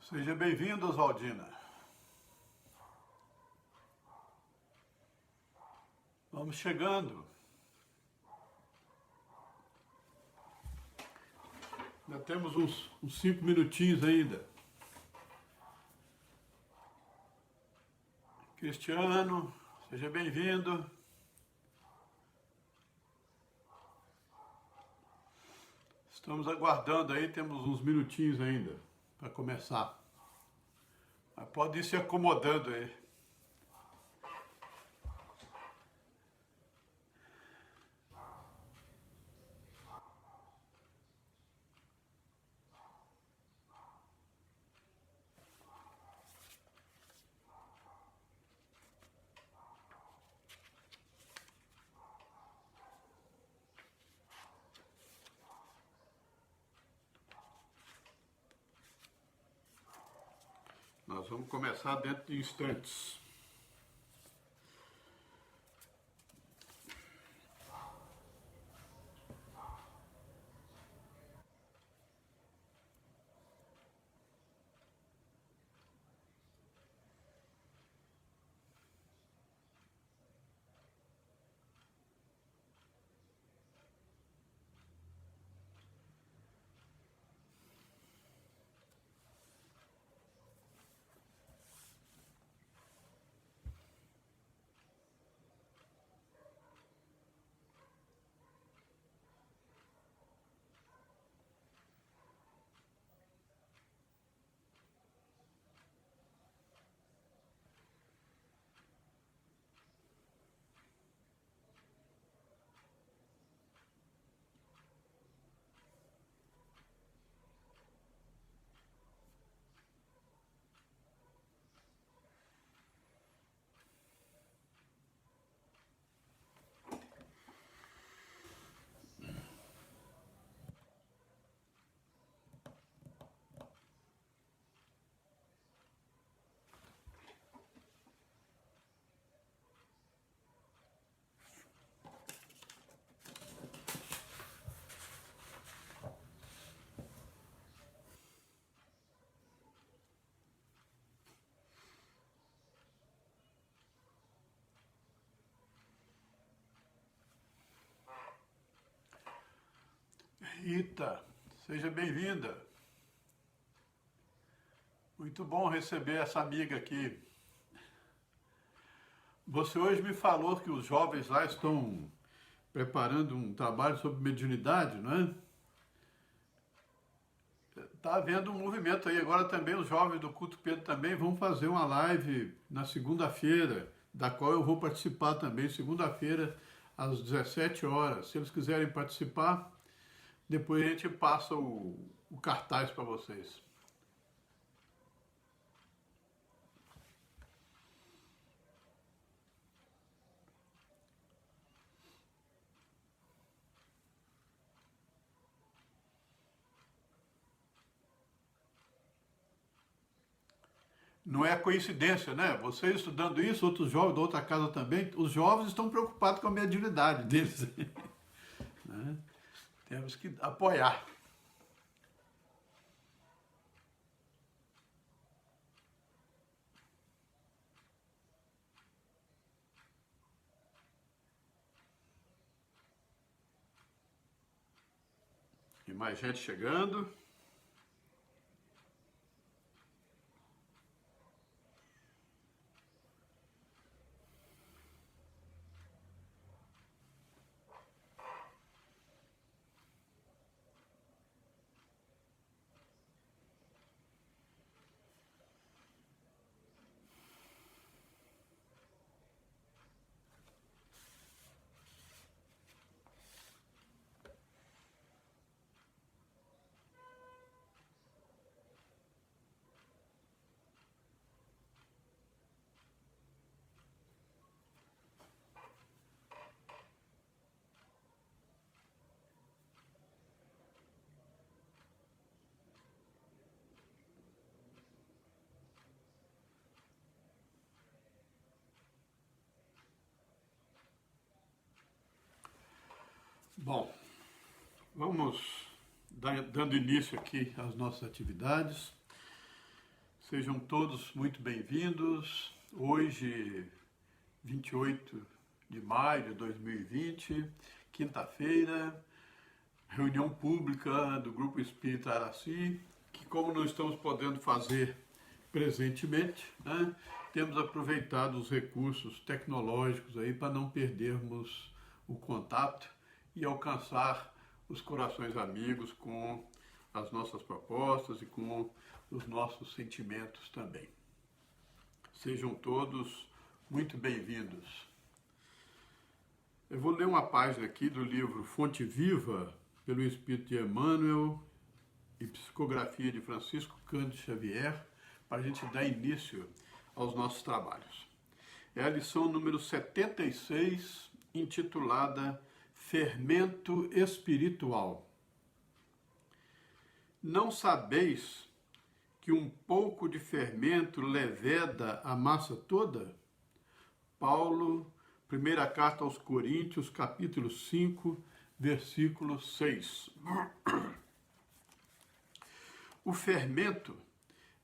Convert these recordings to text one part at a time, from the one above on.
Seja bem-vindo, Oswaldina. Vamos chegando. Ainda temos uns 5 minutinhos ainda. Cristiano, seja bem-vindo. Estamos aguardando aí, temos uns minutinhos ainda para começar. Mas pode ir se acomodando aí. Nós vamos começar dentro de instantes. Rita, seja bem-vinda. Muito bom receber essa amiga aqui. Você hoje me falou que os jovens lá estão preparando um trabalho sobre mediunidade, não é? Está havendo um movimento aí. Agora também os jovens do Culto Pedro também vão fazer uma live na segunda-feira, da qual eu vou participar também, segunda-feira, às 17 horas. Se eles quiserem participar, depois a gente passa o cartaz para vocês. Não é coincidência, né? Você estudando isso, outros jovens da outra casa também, os jovens estão preocupados com a mediunidade deles. Né? Temos que apoiar. E mais gente chegando. Bom, vamos dando início aqui às nossas atividades. Sejam todos muito bem-vindos. Hoje, 28 de maio de 2020, quinta-feira, reunião pública do Grupo Espírita Araci, que como não estamos podendo fazer presentemente, né, temos aproveitado os recursos tecnológicos aí para não perdermos o contato e alcançar os corações amigos com as nossas propostas e com os nossos sentimentos também. Sejam todos muito bem-vindos. Eu vou ler uma página aqui do livro Fonte Viva, pelo Espírito de Emmanuel e psicografia de Francisco Cândido Xavier, para a gente dar início aos nossos trabalhos. É a lição número 76, intitulada Fermento Espiritual. Não sabeis que um pouco de fermento leveda a massa toda? Paulo, primeira carta aos Coríntios, capítulo 5, versículo 6. O fermento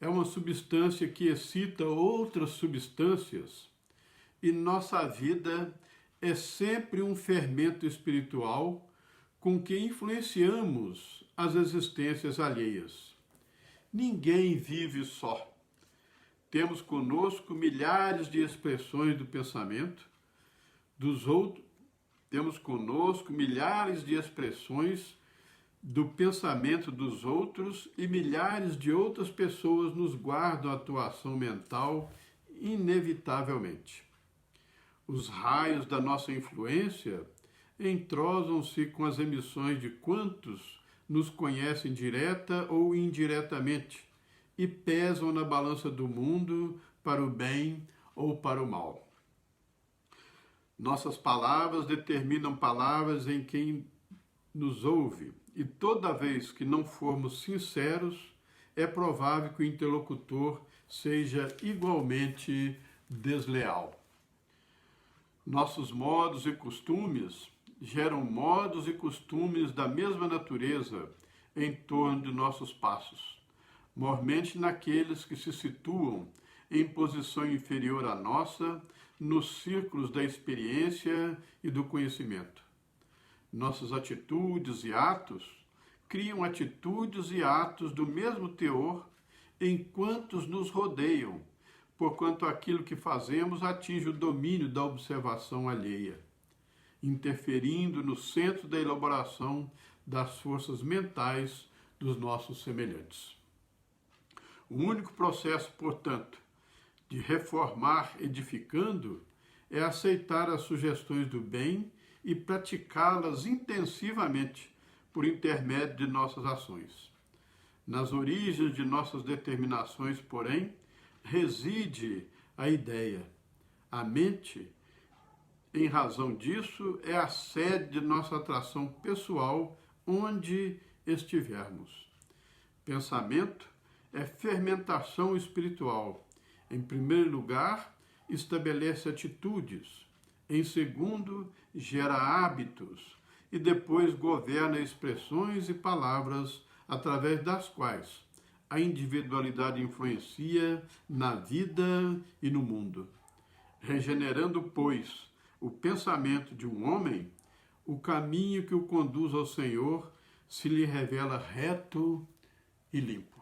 é uma substância que excita outras substâncias e nossa vida é sempre um fermento espiritual com que influenciamos as existências alheias. Ninguém vive só. Temos conosco milhares de expressões do pensamento dos outros. Temos conosco milhares de expressões do pensamento dos outros e milhares de outras pessoas nos guardam a atuação mental inevitavelmente. Os raios da nossa influência entrosam-se com as emissões de quantos nos conhecem direta ou indiretamente e pesam na balança do mundo para o bem ou para o mal. Nossas palavras determinam palavras em quem nos ouve, e toda vez que não formos sinceros, é provável que o interlocutor seja igualmente desleal. Nossos modos e costumes geram modos e costumes da mesma natureza em torno de nossos passos, mormente naqueles que se situam em posição inferior à nossa, nos círculos da experiência e do conhecimento. Nossas atitudes e atos criam atitudes e atos do mesmo teor em quantos nos rodeiam, porquanto aquilo que fazemos atinge o domínio da observação alheia, interferindo no centro da elaboração das forças mentais dos nossos semelhantes. O único processo, portanto, de reformar edificando é aceitar as sugestões do bem e praticá-las intensivamente por intermédio de nossas ações. Nas origens de nossas determinações, porém, reside a ideia. A mente, em razão disso, é a sede de nossa atração pessoal onde estivermos. Pensamento é fermentação espiritual. Em primeiro lugar, estabelece atitudes. Em segundo, gera hábitos. E depois governa expressões e palavras através das quais a individualidade influencia na vida e no mundo. Regenerando, pois, o pensamento de um homem, o caminho que o conduz ao Senhor se lhe revela reto e limpo.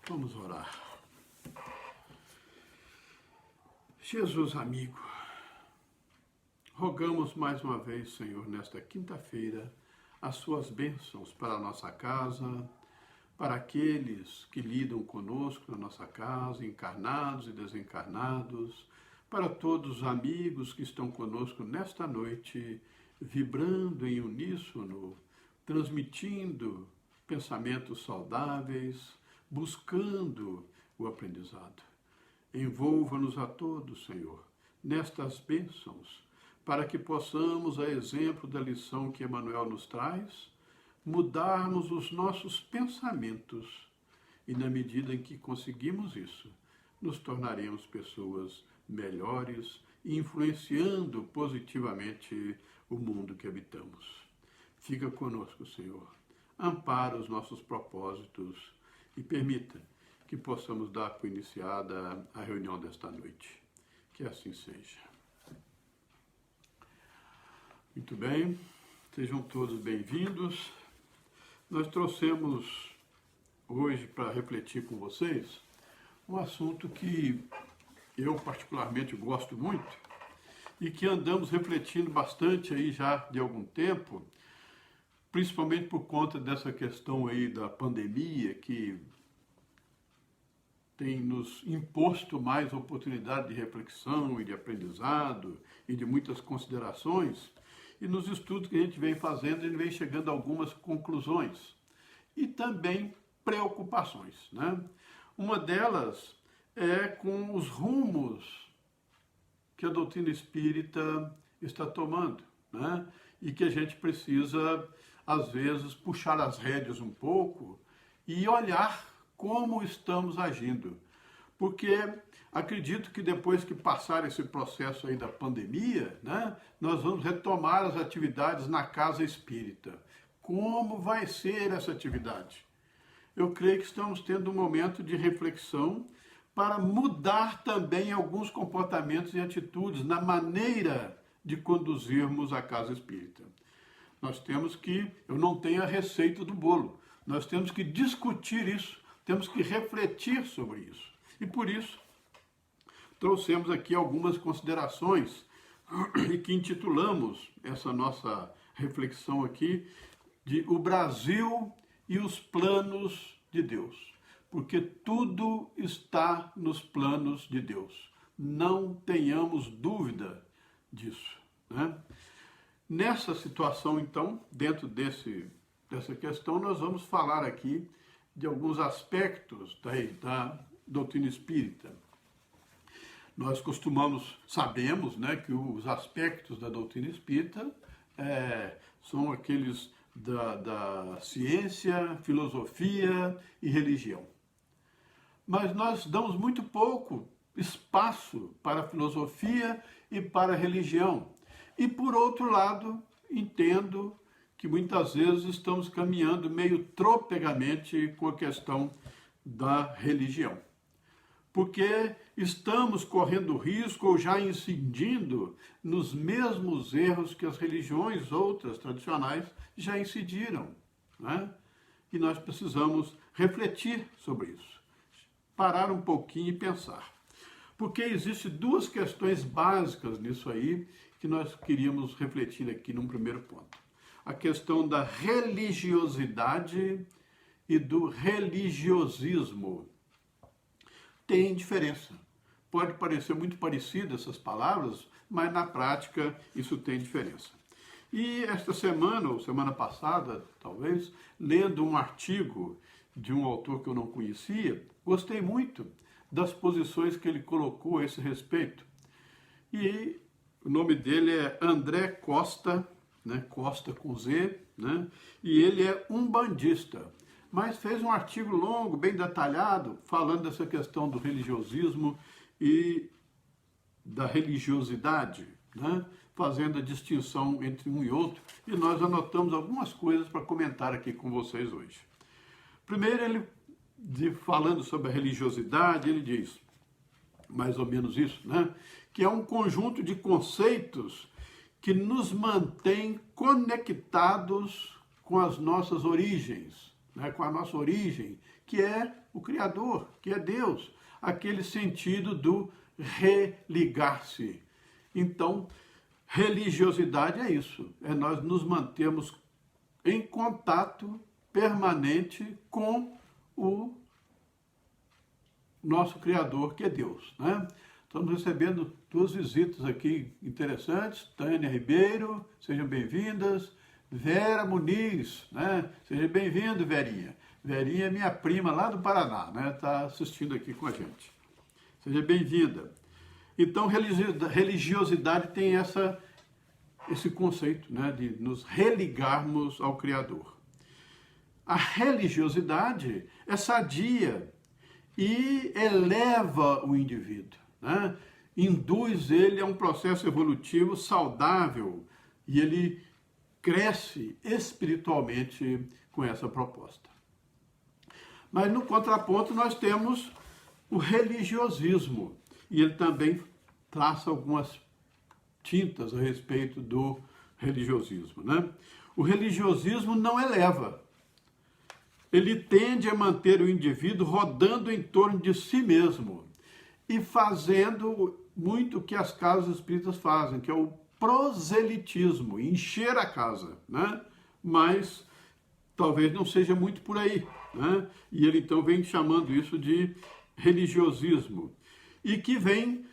Vamos orar. Jesus amigo, rogamos mais uma vez, Senhor, nesta quinta-feira, as suas bênçãos para a nossa casa, para aqueles que lidam conosco na nossa casa, encarnados e desencarnados, para todos os amigos que estão conosco nesta noite, vibrando em uníssono, transmitindo pensamentos saudáveis, buscando o aprendizado. Envolva-nos a todos, Senhor, nestas bênçãos, para que possamos, a exemplo da lição que Emmanuel nos traz, mudarmos os nossos pensamentos e, na medida em que conseguimos isso, nos tornaremos pessoas melhores e influenciando positivamente o mundo que habitamos. Fica conosco, Senhor. Ampara os nossos propósitos e permita que possamos dar por iniciada a reunião desta noite. Que assim seja. Muito bem, sejam todos bem-vindos. Nós trouxemos hoje para refletir com vocês um assunto que eu particularmente gosto muito e que andamos refletindo bastante aí já de algum tempo, principalmente por conta dessa questão aí da pandemia que tem nos imposto mais oportunidade de reflexão e de aprendizado e de muitas considerações. E nos estudos que a gente vem fazendo, a gente vem chegando a algumas conclusões e também preocupações, né? Uma delas é com os rumos que a doutrina espírita está tomando, né? E que a gente precisa, às vezes, puxar as rédeas um pouco e olhar como estamos agindo. Porque acredito que depois que passar esse processo aí da pandemia, né, nós vamos retomar as atividades na casa espírita. Como vai ser essa atividade? Eu creio que estamos tendo um momento de reflexão para mudar também alguns comportamentos e atitudes na maneira de conduzirmos a casa espírita. Nós temos que, eu não tenho a receita do bolo, nós temos que discutir isso, temos que refletir sobre isso. E por isso, trouxemos aqui algumas considerações e que intitulamos essa nossa reflexão aqui de O Brasil e os Planos de Deus. Porque tudo está nos planos de Deus. Não tenhamos dúvida disso, né? Nessa situação, então, dentro dessa questão, nós vamos falar aqui de alguns aspectos da doutrina espírita. Nós sabemos, né, que os aspectos da doutrina espírita são aqueles da ciência, filosofia e religião. Mas nós damos muito pouco espaço para a filosofia e para a religião. E, por outro lado, entendo que muitas vezes estamos caminhando meio tropegamente com a questão da religião. Porque estamos correndo risco ou já incidindo nos mesmos erros que as religiões outras tradicionais já incidiram, né? E nós precisamos refletir sobre isso, parar um pouquinho e pensar. Porque existem duas questões básicas nisso aí que nós queríamos refletir aqui num primeiro ponto. A questão da religiosidade e do religiosismo. Tem diferença. Pode parecer muito parecido essas palavras, mas na prática isso tem diferença. E esta semana, ou semana passada, talvez, lendo um artigo de um autor que eu não conhecia, gostei muito das posições que ele colocou a esse respeito. E o nome dele é André Costa, né? Costa com Z, né? E ele é umbandista, mas fez um artigo longo, bem detalhado, falando dessa questão do religiosismo e da religiosidade, né? Fazendo a distinção entre um e outro, e nós anotamos algumas coisas para comentar aqui com vocês hoje. Primeiro, falando sobre a religiosidade, ele diz, mais ou menos isso, né? Que é um conjunto de conceitos que nos mantém conectados com as nossas origens, né? Com a nossa origem, que é o Criador, que é Deus, aquele sentido do religar-se. Então, religiosidade é isso, é nós nos mantemos em contato permanente com o nosso Criador, que é Deus, né? Estamos recebendo duas visitas aqui interessantes. Tânia Ribeiro, sejam bem-vindas. Vera Muniz, né? Seja bem-vindo, Verinha. Verinha é minha prima lá do Paraná, né? Está assistindo aqui com a gente. Seja bem-vinda. Então, religiosidade tem esse conceito, né? De nos religarmos ao Criador. A religiosidade é sadia e eleva o indivíduo, né? Induz ele a um processo evolutivo saudável e ele cresce espiritualmente com essa proposta. Mas no contraponto nós temos o religiosismo. E ele também traça algumas tintas a respeito do religiosismo, né? O religiosismo não eleva. Ele tende a manter o indivíduo rodando em torno de si mesmo e fazendo muito o que as casas espíritas fazem, que é o proselitismo, encher a casa, né? Mas talvez não seja muito por aí, né? E ele então vem chamando isso de religiosismo e que vem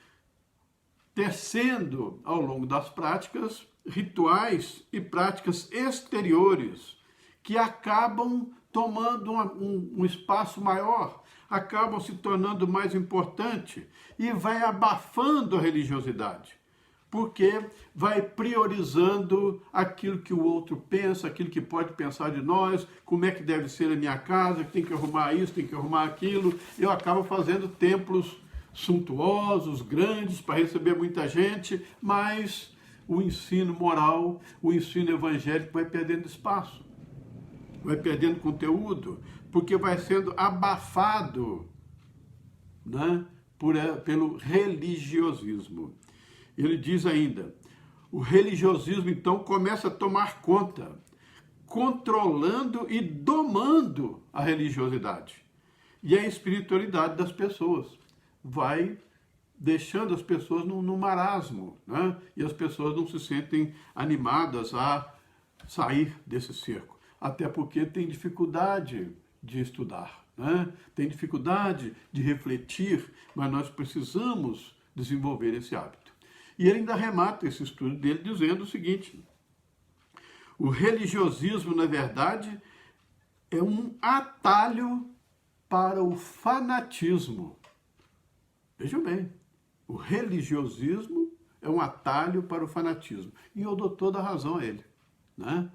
tecendo ao longo das práticas rituais e práticas exteriores que acabam tomando um espaço maior, acabam se tornando mais importante e vai abafando a religiosidade, porque vai priorizando aquilo que o outro pensa, aquilo que pode pensar de nós, como é que deve ser a minha casa, tem que arrumar isso, tem que arrumar aquilo. Eu acabo fazendo templos suntuosos, grandes, para receber muita gente, mas o ensino moral, o ensino evangélico vai perdendo espaço, vai perdendo conteúdo, porque vai sendo abafado, né, pelo religiosismo. Ele diz ainda, o religiosismo então começa a tomar conta, controlando e domando a religiosidade. E a espiritualidade das pessoas vai deixando as pessoas no marasmo, né? E as pessoas não se sentem animadas a sair desse cerco, até porque tem dificuldade de estudar, né? Tem dificuldade de refletir, mas nós precisamos desenvolver esse hábito. E ele ainda remata esse estudo dele dizendo o seguinte, o religiosismo, na verdade, é um atalho para o fanatismo. Vejam bem, o religiosismo é um atalho para o fanatismo. E eu dou toda a razão a ele, né?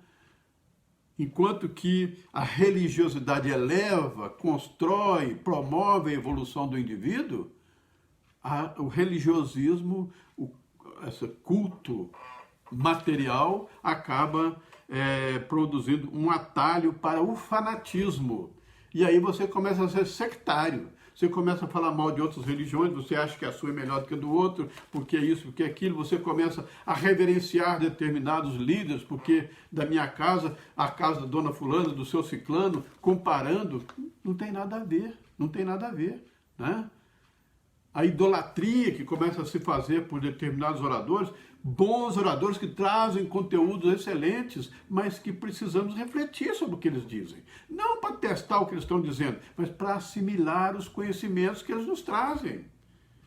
Enquanto que a religiosidade eleva, constrói, promove a evolução do indivíduo, o religiosismo, esse culto material, acaba produzindo um atalho para o fanatismo. E aí você começa a ser sectário. Você começa a falar mal de outras religiões, você acha que a sua é melhor do que a do outro, porque isso, porque aquilo, você começa a reverenciar determinados líderes, porque da minha casa, a casa da dona fulana, do seu ciclano, comparando, não tem nada a ver, não tem nada a ver, né? A idolatria que começa a se fazer por determinados oradores, bons oradores que trazem conteúdos excelentes, mas que precisamos refletir sobre o que eles dizem. Não para testar o que eles estão dizendo, mas para assimilar os conhecimentos que eles nos trazem.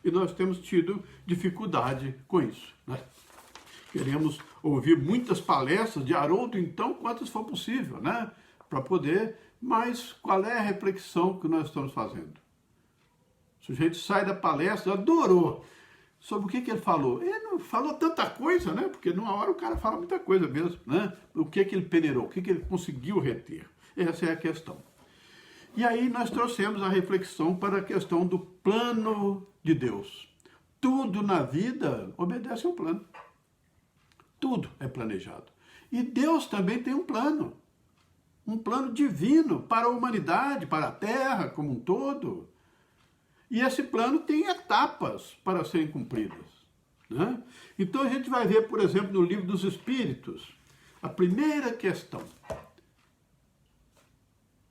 E nós temos tido dificuldade com isso, né? Queremos ouvir muitas palestras de Haroldo, então, quantas for possível, né? Para poder, mas qual é a reflexão que nós estamos fazendo? O sujeito sai da palestra, adorou. Sobre o que ele falou? Ele não falou tanta coisa, né? Porque numa hora o cara fala muita coisa mesmo, né? O que ele peneirou, o que ele conseguiu reter. Essa é a questão. E aí nós trouxemos a reflexão para a questão do plano de Deus. Tudo na vida obedece a um plano. Tudo é planejado. E Deus também tem um plano divino para a humanidade, para a Terra como um todo. E esse plano tem etapas para serem cumpridas, né? Então a gente vai ver, por exemplo, no Livro dos Espíritos, a primeira questão.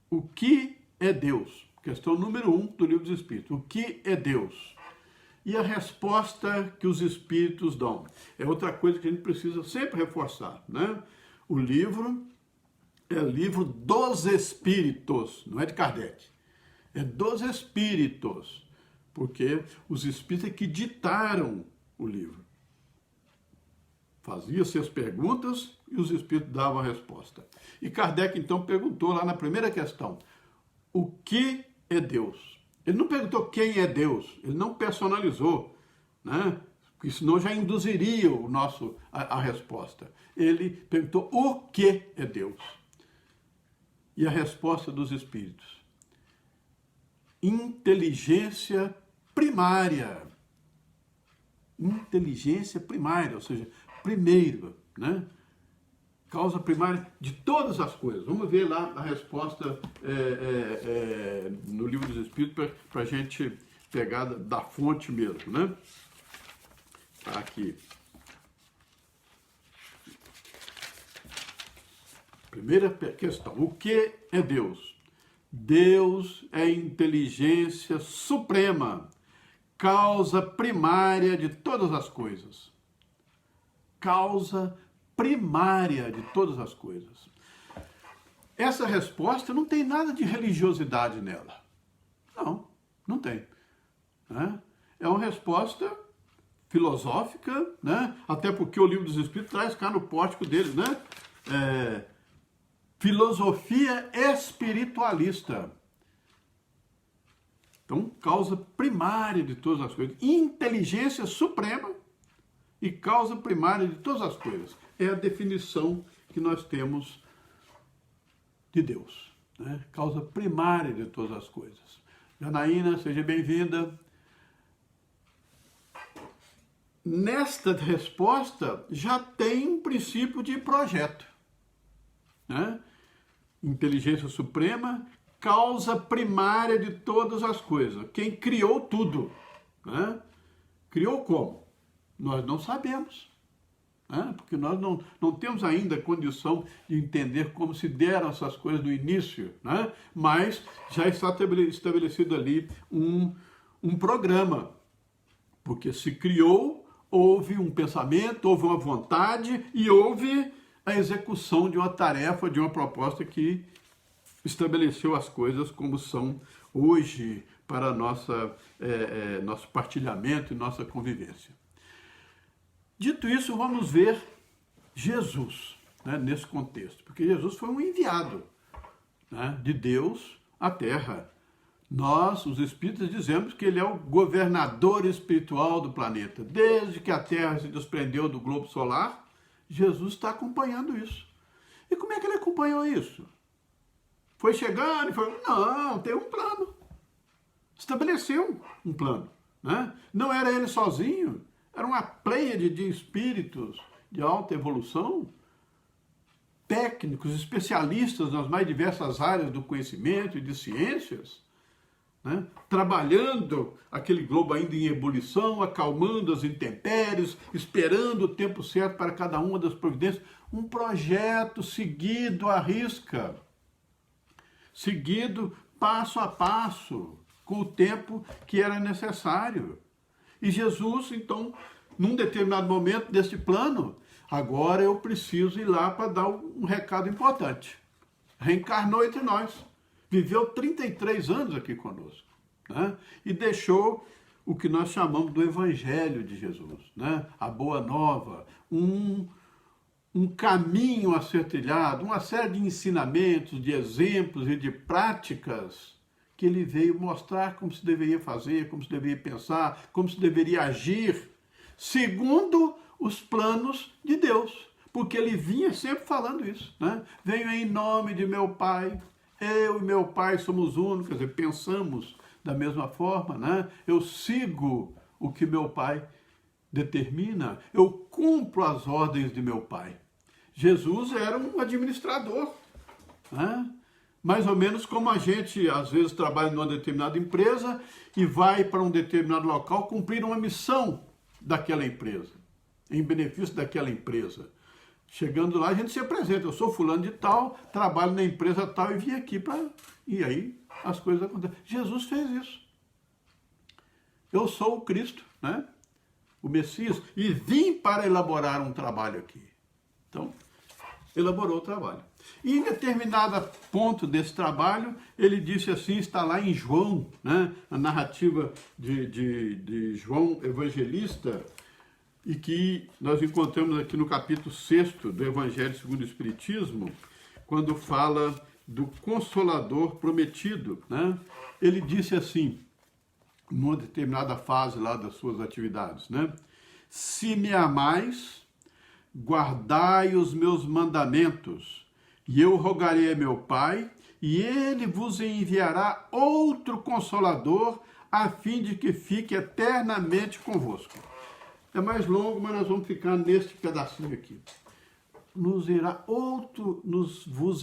O que é Deus? Questão número 1 do Livro dos Espíritos. O que é Deus? E a resposta que os Espíritos dão. É outra coisa que a gente precisa sempre reforçar, né? O livro é o livro dos Espíritos, não é de Kardec. É dos Espíritos. Porque os espíritos é que ditaram o livro. Fazia-se as perguntas e os espíritos davam a resposta. E Kardec, então, perguntou lá na primeira questão, o que é Deus? Ele não perguntou quem é Deus, ele não personalizou, né? Porque senão já induziria a resposta. Ele perguntou o que é Deus? E a resposta dos espíritos, inteligência primária. Inteligência primária, ou seja, primeiro, né? Causa primária de todas as coisas. Vamos ver lá a resposta no Livro dos Espíritos para a gente pegar da fonte mesmo, né? Tá aqui. Primeira questão. O que é Deus? Deus é inteligência suprema, causa primária de todas as coisas. Causa primária de todas as coisas. Essa resposta não tem nada de religiosidade nela. Não tem. Né? É uma resposta filosófica, né? Até porque o Livro dos Espíritos traz cá no pórtico deles, né? Filosofia espiritualista. Então, causa primária de todas as coisas. Inteligência suprema e causa primária de todas as coisas. É a definição que nós temos de Deus. Né? Causa primária de todas as coisas. Janaína, seja bem-vinda. Nesta resposta já tem um princípio de projeto. Né? Inteligência suprema, causa primária de todas as coisas. Quem criou tudo. Né? Criou como? Nós não sabemos. Né? Porque nós não temos ainda condição de entender como se deram essas coisas no início. Né? Mas já está estabelecido ali um programa. Porque se criou, houve um pensamento, houve uma vontade e houve a execução de uma tarefa, de uma proposta que estabeleceu as coisas como são hoje para nosso partilhamento e nossa convivência. Dito isso, vamos ver Jesus, né, nesse contexto, porque Jesus foi um enviado, né, de Deus à Terra. Nós, os espíritas, dizemos que ele é o governador espiritual do planeta. Desde que a Terra se desprendeu do globo solar, Jesus está acompanhando isso. E como é que ele acompanhou isso? Foi chegando e foi... Não, tem um plano. Estabeleceu um plano. Né? Não era ele sozinho, era uma pleiade de espíritos de alta evolução, técnicos, especialistas nas mais diversas áreas do conhecimento e de ciências, né? Trabalhando aquele globo ainda em ebulição, acalmando as intempéries, esperando o tempo certo para cada uma das providências. Um projeto seguido à risca, seguido passo a passo, com o tempo que era necessário. E Jesus, então, num determinado momento desse plano, agora eu preciso ir lá para dar um recado importante. Reencarnou entre nós. Viveu 33 anos aqui conosco, né? E deixou o que nós chamamos do Evangelho de Jesus, né? A Boa Nova, um caminho a ser trilhado, uma série de ensinamentos, de exemplos e de práticas que ele veio mostrar como se deveria fazer, como se deveria pensar, como se deveria agir, segundo os planos de Deus. Porque ele vinha sempre falando isso, né? Venho em nome de meu Pai. Eu e meu Pai somos únicos, quer dizer, pensamos da mesma forma, né? Eu sigo o que meu Pai determina, eu cumpro as ordens de meu Pai. Jesus era um administrador, né? Mais ou menos como a gente, às vezes, trabalha numa determinada empresa e vai para um determinado local cumprir uma missão daquela empresa, em benefício daquela empresa. Chegando lá, a gente se apresenta. Eu sou fulano de tal, trabalho na empresa tal e vim aqui para... E aí as coisas acontecem. Jesus fez isso. Eu sou o Cristo, né? O Messias, e vim para elaborar um trabalho aqui. Então, elaborou o trabalho. E em determinado ponto desse trabalho, ele disse assim, está lá em João, né? A narrativa de João Evangelista, e que nós encontramos aqui no capítulo 6 do Evangelho segundo o Espiritismo, quando fala do Consolador prometido, né? Ele disse assim, numa determinada fase lá das suas atividades, né? Se me amais, guardai os meus mandamentos, e eu rogarei a meu Pai, e ele vos enviará outro Consolador, a fim de que fique eternamente convosco. É mais longo, mas nós vamos ficar neste pedacinho aqui. vos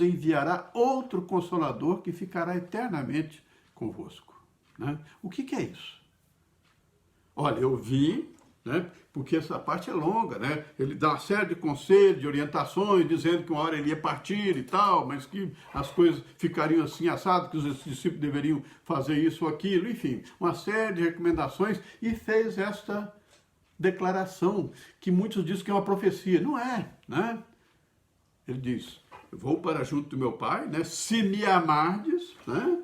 enviará outro Consolador que ficará eternamente convosco. Né? O que é isso? Olha, eu vi, né, porque essa parte é longa, né? Ele dá uma série de conselhos, de orientações, dizendo que uma hora ele ia partir e tal, mas que as coisas ficariam assim assadas, que os discípulos deveriam fazer isso ou aquilo, enfim, uma série de recomendações, e fez esta declaração, que muitos dizem que é uma profecia. Não é, né? Ele diz, eu vou para junto do meu Pai, né? Se me amardes, né?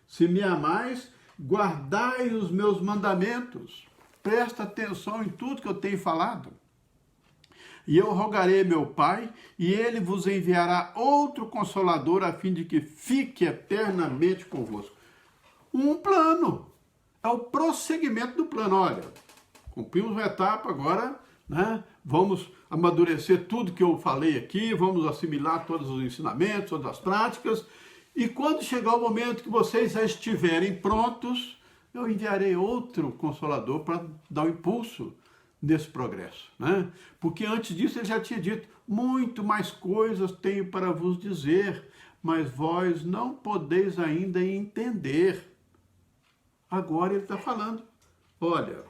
Se me amais, guardai os meus mandamentos. Presta atenção em tudo que eu tenho falado. E eu rogarei a meu Pai, e ele vos enviará outro Consolador, a fim de que fique eternamente convosco. Um plano. É o prosseguimento do plano. Olha, cumprimos uma etapa agora, né? Vamos amadurecer tudo que eu falei aqui, vamos assimilar todos os ensinamentos, todas as práticas, e quando chegar o momento que vocês já estiverem prontos, eu enviarei outro Consolador para dar um impulso nesse progresso, né? Porque antes disso ele já tinha dito, muito mais coisas tenho para vos dizer, mas vós não podeis ainda entender. Agora ele está falando, olha,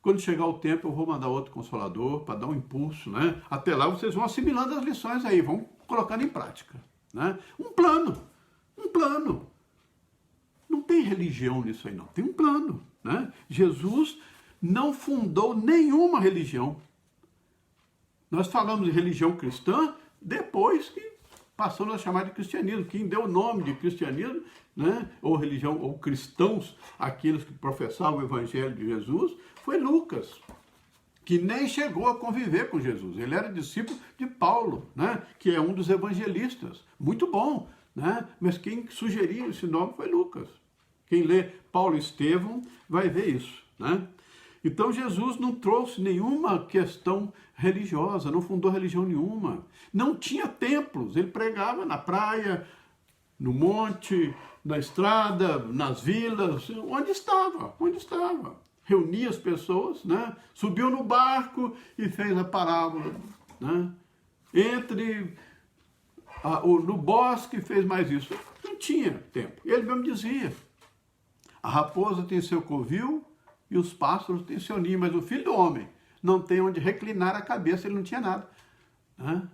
quando chegar o tempo eu vou mandar outro Consolador para dar um impulso, né? Até lá vocês vão assimilando as lições aí, vão colocando em prática, né? Um plano. Não tem religião nisso aí não, tem um plano, né? Jesus não fundou nenhuma religião. Nós falamos de religião cristã depois que passamos a chamar de cristianismo. Quem deu o nome de cristianismo, né, ou religião, ou cristãos, aqueles que professavam o evangelho de Jesus, foi Lucas, que nem chegou a conviver com Jesus. Ele era discípulo de Paulo, né, que é um dos evangelistas. Muito bom, né, mas quem sugeriu esse nome foi Lucas. Quem lê Paulo e Estevão vai ver isso, né? Então Jesus não trouxe nenhuma questão religiosa, não fundou religião nenhuma. Não tinha templos, ele pregava na praia, no monte, na estrada, nas vilas, onde estava. Reunia as pessoas, né? Subiu no barco e fez a parábola, né? No bosque fez mais isso. Não tinha tempo. Ele mesmo dizia, a raposa tem seu covil e os pássaros têm seu ninho, mas o Filho do Homem não tem onde reclinar a cabeça, ele não tinha nada, né?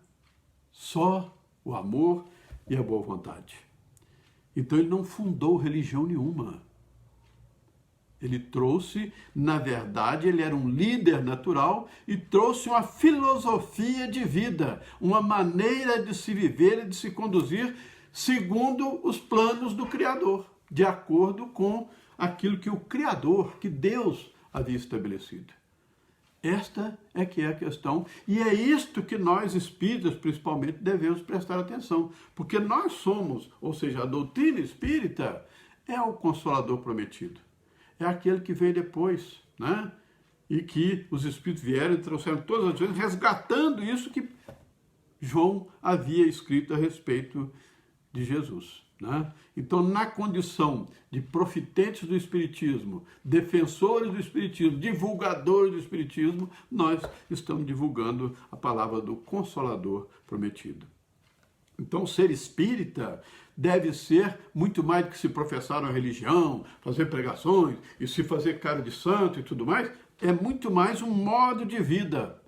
Só o amor e a boa vontade. Então ele não fundou religião nenhuma. Ele trouxe, na verdade, ele era um líder natural e trouxe uma filosofia de vida, uma maneira de se viver e de se conduzir segundo os planos do Criador, de acordo com aquilo que o Criador, que Deus havia estabelecido. Esta é que é a questão, e é isto que nós espíritas, principalmente, devemos prestar atenção, porque nós somos, ou seja, a doutrina espírita é o Consolador prometido, é aquele que veio depois, né? E que os espíritos vieram e trouxeram todas as vezes, resgatando isso que João havia escrito a respeito de Jesus, né? Então, na condição de profitentes do Espiritismo, defensores do Espiritismo, divulgadores do Espiritismo, nós estamos divulgando a palavra do Consolador prometido. Então, ser espírita deve ser muito mais do que se professar uma religião, fazer pregações e se fazer cara de santo e tudo mais, é muito mais um modo de vida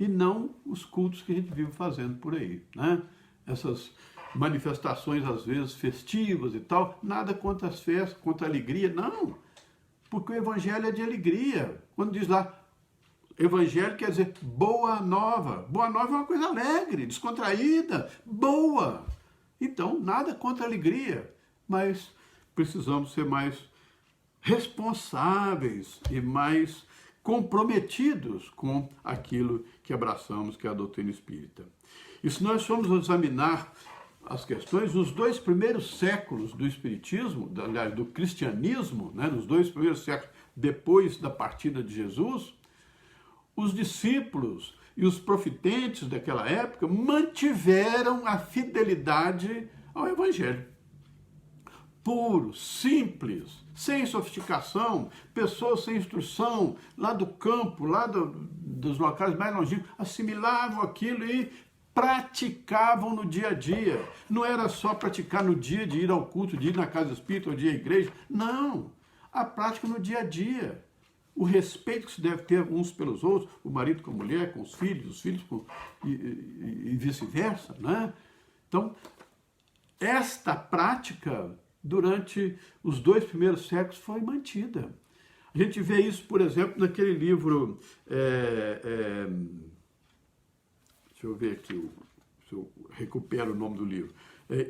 e não os cultos que a gente vive fazendo por aí, né? Essas manifestações, às vezes, festivas e tal, nada contra as festas, contra a alegria, não, porque o evangelho é de alegria. Quando diz lá, evangelho quer dizer boa nova. Boa nova é uma coisa alegre, descontraída, boa. Então, nada contra a alegria, mas precisamos ser mais responsáveis e mais comprometidos com aquilo que abraçamos, que é a doutrina espírita. E se nós formos examinar as questões, nos 2 primeiros séculos do Espiritismo, aliás, do cristianismo, né, nos 2 primeiros séculos depois da partida de Jesus, os discípulos e os profitentes daquela época mantiveram a fidelidade ao Evangelho. puro, simples, sem sofisticação, pessoas sem instrução, lá do campo, lá dos locais mais longínquos, assimilavam aquilo e praticavam no dia a dia. Não era só praticar no dia de ir ao culto, de ir na casa espírita ou de ir à igreja. Não, a prática no dia a dia. O respeito que se deve ter uns pelos outros, o marido com a mulher, com os filhos e vice-versa, né? Então, esta prática, durante os 2 primeiros séculos, foi mantida. A gente vê isso, por exemplo, naquele livro, deixa eu ver aqui, se eu recupero o nome do livro,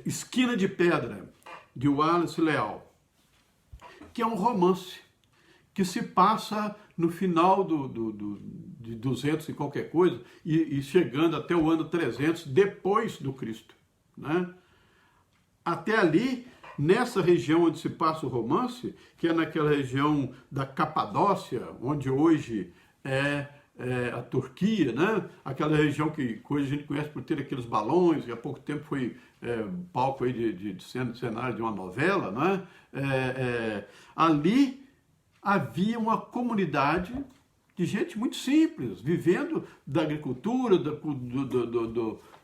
Esquina de Pedra, de Wallace Leal, que é um romance que se passa no final de 200 e qualquer coisa, e chegando até o ano 300, depois do Cristo, né? Até ali, nessa região onde se passa o romance, que é naquela região da Capadócia, onde hoje é a Turquia, né? Aquela região que hoje a gente conhece por ter aqueles balões, que há pouco tempo foi palco aí de cenário de uma novela, né? Ali havia uma comunidade de gente muito simples, vivendo da agricultura,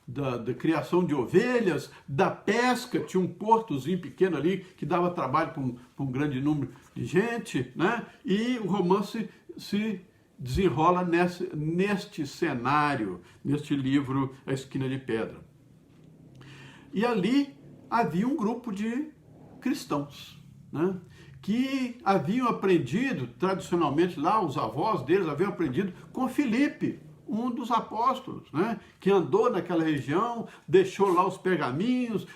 da criação de ovelhas, da pesca. Tinha um portozinho pequeno ali que dava trabalho para um grande número de gente, né? E o romance se desenrola neste cenário, neste livro A Esquina de Pedra. E ali havia um grupo de cristãos, né? Que haviam aprendido, tradicionalmente lá, os avós deles haviam aprendido com Filipe, um dos apóstolos, né? Que andou naquela região, deixou lá os pergaminhos,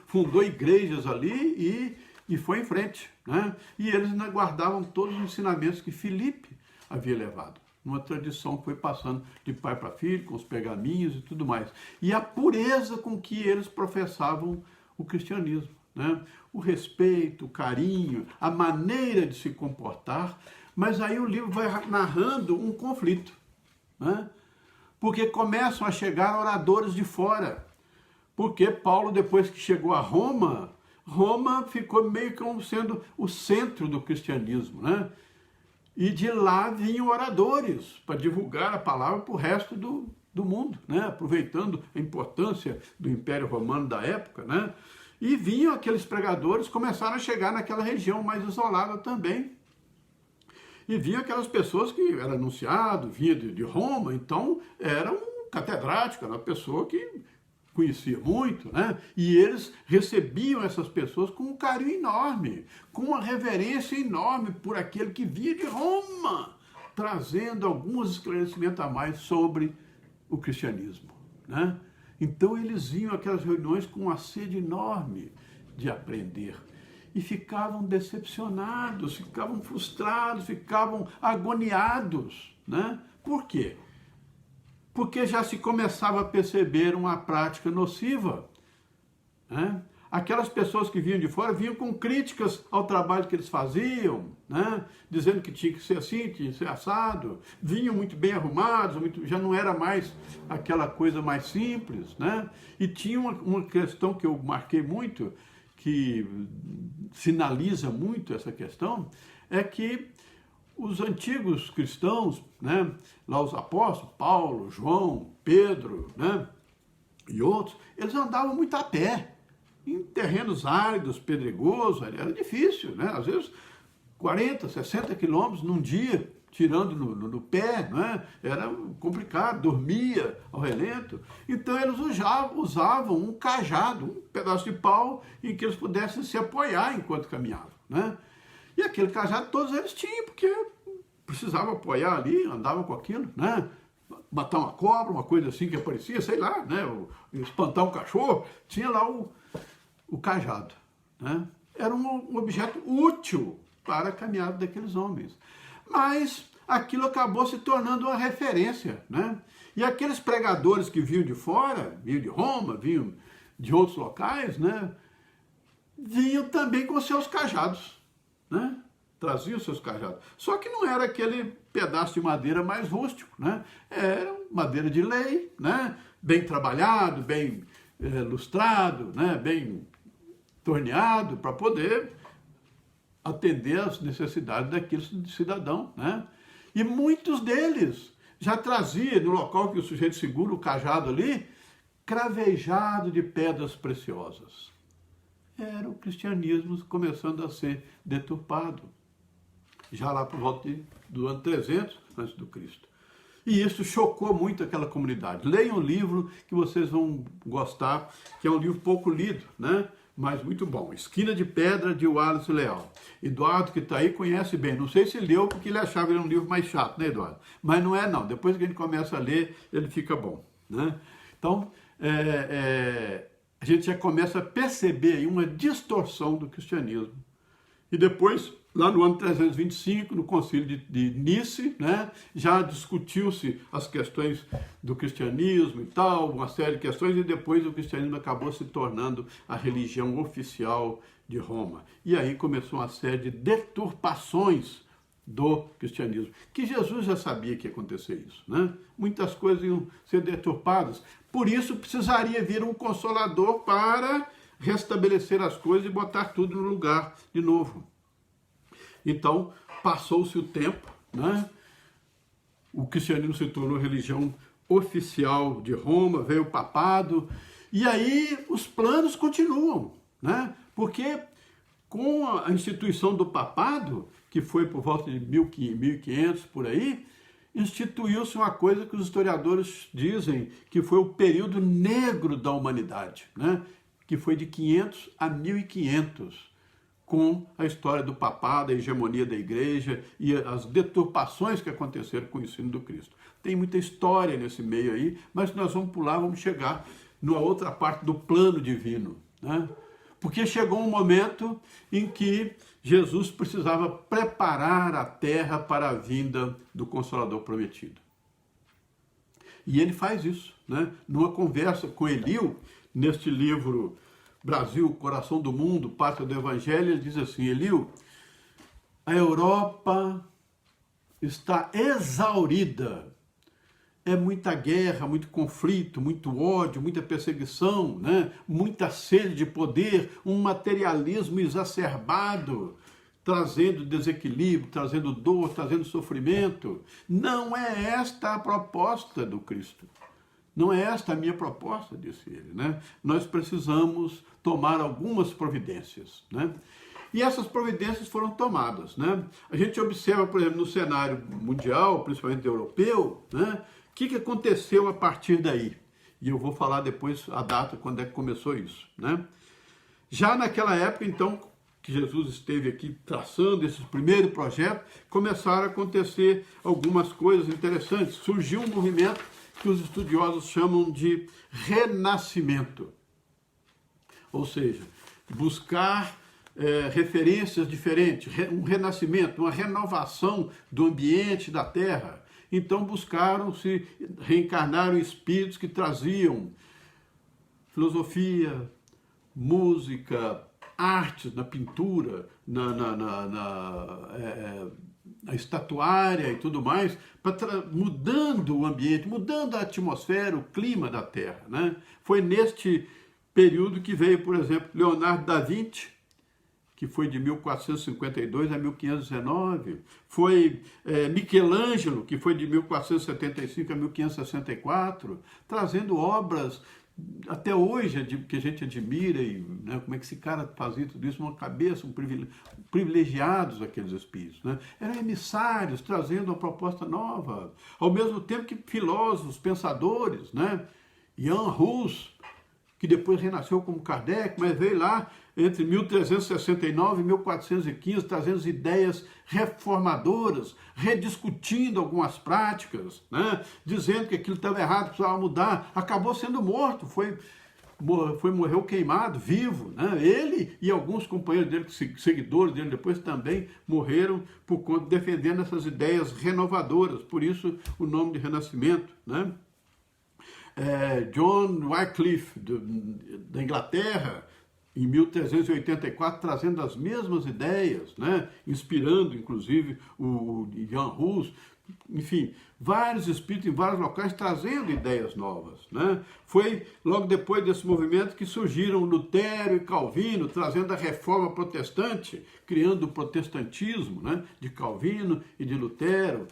fundou igrejas ali e foi em frente, né? E eles ainda guardavam todos os ensinamentos que Filipe havia levado. Uma tradição que foi passando de pai para filho, com os pergaminhos e tudo mais. E a pureza com que eles professavam o cristianismo, né? O respeito, o carinho, a maneira de se comportar. Mas aí o livro vai narrando um conflito, né? Porque começam a chegar oradores de fora. Porque Paulo, depois que chegou a Roma, Roma ficou meio como sendo o centro do cristianismo, né? E de lá vinham oradores para divulgar a palavra para o resto do mundo, né? Aproveitando a importância do Império Romano da época, né? E vinham aqueles pregadores, começaram a chegar naquela região mais isolada também. E vinham aquelas pessoas que era anunciado, vinha de Roma, então era um catedrático, era uma pessoa que conhecia muito, né? E eles recebiam essas pessoas com um carinho enorme, com uma reverência enorme por aquele que vinha de Roma, trazendo alguns esclarecimentos a mais sobre o cristianismo, né? Então eles iam àquelas reuniões com uma sede enorme de aprender. E ficavam decepcionados, ficavam frustrados, ficavam agoniados, né? Por quê? Porque já se começava a perceber uma prática nociva, né? Aquelas pessoas que vinham de fora vinham com críticas ao trabalho que eles faziam, né? Dizendo que tinha que ser assim, tinha que ser assado. Vinham muito bem arrumados, já não era mais aquela coisa mais simples, né? E tinha uma questão que eu marquei muito, que sinaliza muito essa questão, é que os antigos cristãos, né, lá os apóstolos, Paulo, João, Pedro, né, e outros, eles andavam muito a pé, em terrenos áridos, pedregosos, era difícil, né? Às vezes 40, 60 quilômetros num dia, tirando no pé, né? Era complicado, dormia ao relento. Então eles usavam um cajado, um pedaço de pau, em que eles pudessem se apoiar enquanto caminhavam, né? E aquele cajado todos eles tinham, porque precisavam apoiar ali, andavam com aquilo, né? Matar uma cobra, uma coisa assim que aparecia, sei lá, né? Espantar um cachorro, tinha lá o cajado, né? Era um objeto útil para a caminhada daqueles homens. Mas aquilo acabou se tornando uma referência, né? E aqueles pregadores que vinham de fora, vinham de Roma, vinham de outros locais, né? Vinham também com seus cajados, né? Traziam seus cajados. Só que não era aquele pedaço de madeira mais rústico, né? Era madeira de lei, né? Bem trabalhado, bem lustrado, né? Bem torneado para poder atender às necessidades daquele cidadão, né? E muitos deles já traziam no local que o sujeito segura o cajado ali, cravejado de pedras preciosas. Era o cristianismo começando a ser deturpado, já lá por volta do ano 300 antes do Cristo. E isso chocou muito aquela comunidade. Leiam um livro que vocês vão gostar, que é um livro pouco lido, né? Mas muito bom. Esquina de Pedra, de Wallace Leal. Eduardo, que está aí, conhece bem. Não sei se leu porque ele achava ele um livro mais chato, né, Eduardo? Mas não é, não. Depois que a gente começa a ler, ele fica bom, né? Então, a gente já começa a perceber aí uma distorção do cristianismo. E depois, lá no ano 325, no concílio de Nice, né, já discutiu-se as questões do cristianismo e tal, uma série de questões, e depois o cristianismo acabou se tornando a religião oficial de Roma. E aí começou uma série de deturpações do cristianismo, que Jesus já sabia que ia acontecer isso, né? Muitas coisas iam ser deturpadas. Por isso precisaria vir um consolador para restabelecer as coisas e botar tudo no lugar de novo. Então, passou-se o tempo, né? O cristianismo se tornou religião oficial de Roma, veio o papado, e aí os planos continuam, né? Porque com a instituição do papado, que foi por volta de 1500 por aí, instituiu-se uma coisa que os historiadores dizem que foi o período negro da humanidade, né? Que foi de 500 a 1500, com a história do papado, a hegemonia da igreja e as deturpações que aconteceram com o ensino do Cristo. Tem muita história nesse meio aí, mas nós vamos pular, vamos chegar numa outra parte do plano divino, né? Porque chegou um momento em que Jesus precisava preparar a terra para a vinda do Consolador prometido. E ele faz isso, né? Numa conversa com Eliú, neste livro Brasil, Coração do Mundo, Pátria do Evangelho, ele diz assim: Eliú, a Europa está exaurida. É muita guerra, muito conflito, muito ódio, muita perseguição, né? Muita sede de poder, um materialismo exacerbado, trazendo desequilíbrio, trazendo dor, trazendo sofrimento. Não é esta a proposta do Cristo. Não é esta a minha proposta, disse ele, né? Nós precisamos tomar algumas providências, né? E essas providências foram tomadas, né? A gente observa, por exemplo, no cenário mundial, principalmente europeu, né? O que aconteceu a partir daí? E eu vou falar depois a data, quando é que começou isso, né? Já naquela época, então, que Jesus esteve aqui traçando esse primeiro projeto, começaram a acontecer algumas coisas interessantes. Surgiu um movimento que os estudiosos chamam de renascimento. Ou seja, buscar referências diferentes, um renascimento, uma renovação do ambiente da Terra. Então reencarnaram espíritos que traziam filosofia, música, artes na pintura, a estatuária e tudo mais, mudando o ambiente, mudando a atmosfera, o clima da Terra, né? Foi neste período que veio, por exemplo, Leonardo da Vinci, que foi de 1452 a 1519, foi Michelangelo, que foi de 1475 a 1564, trazendo obras até hoje que a gente admira, e, né, como é que esse cara fazia tudo isso, uma cabeça, privilegiados aqueles espíritos, né? Eram emissários, trazendo uma proposta nova, ao mesmo tempo que filósofos, pensadores, né? Jan Hus, que depois renasceu como Kardec, mas veio lá entre 1369 e 1415, trazendo ideias reformadoras, rediscutindo algumas práticas, né? Dizendo que aquilo estava errado, precisava mudar. Acabou sendo morto, morreu queimado, vivo, né? Ele e alguns companheiros dele, seguidores dele depois também morreram por conta de defendendo essas ideias renovadoras, por isso o nome de Renascimento, né? John Wycliffe, da Inglaterra, em 1384, trazendo as mesmas ideias, né? Inspirando, inclusive, o Jan Hus, enfim, vários espíritos em vários locais trazendo ideias novas, né? Foi logo depois desse movimento que surgiram Lutero e Calvino, trazendo a reforma protestante, criando o protestantismo, né? De Calvino e de Lutero,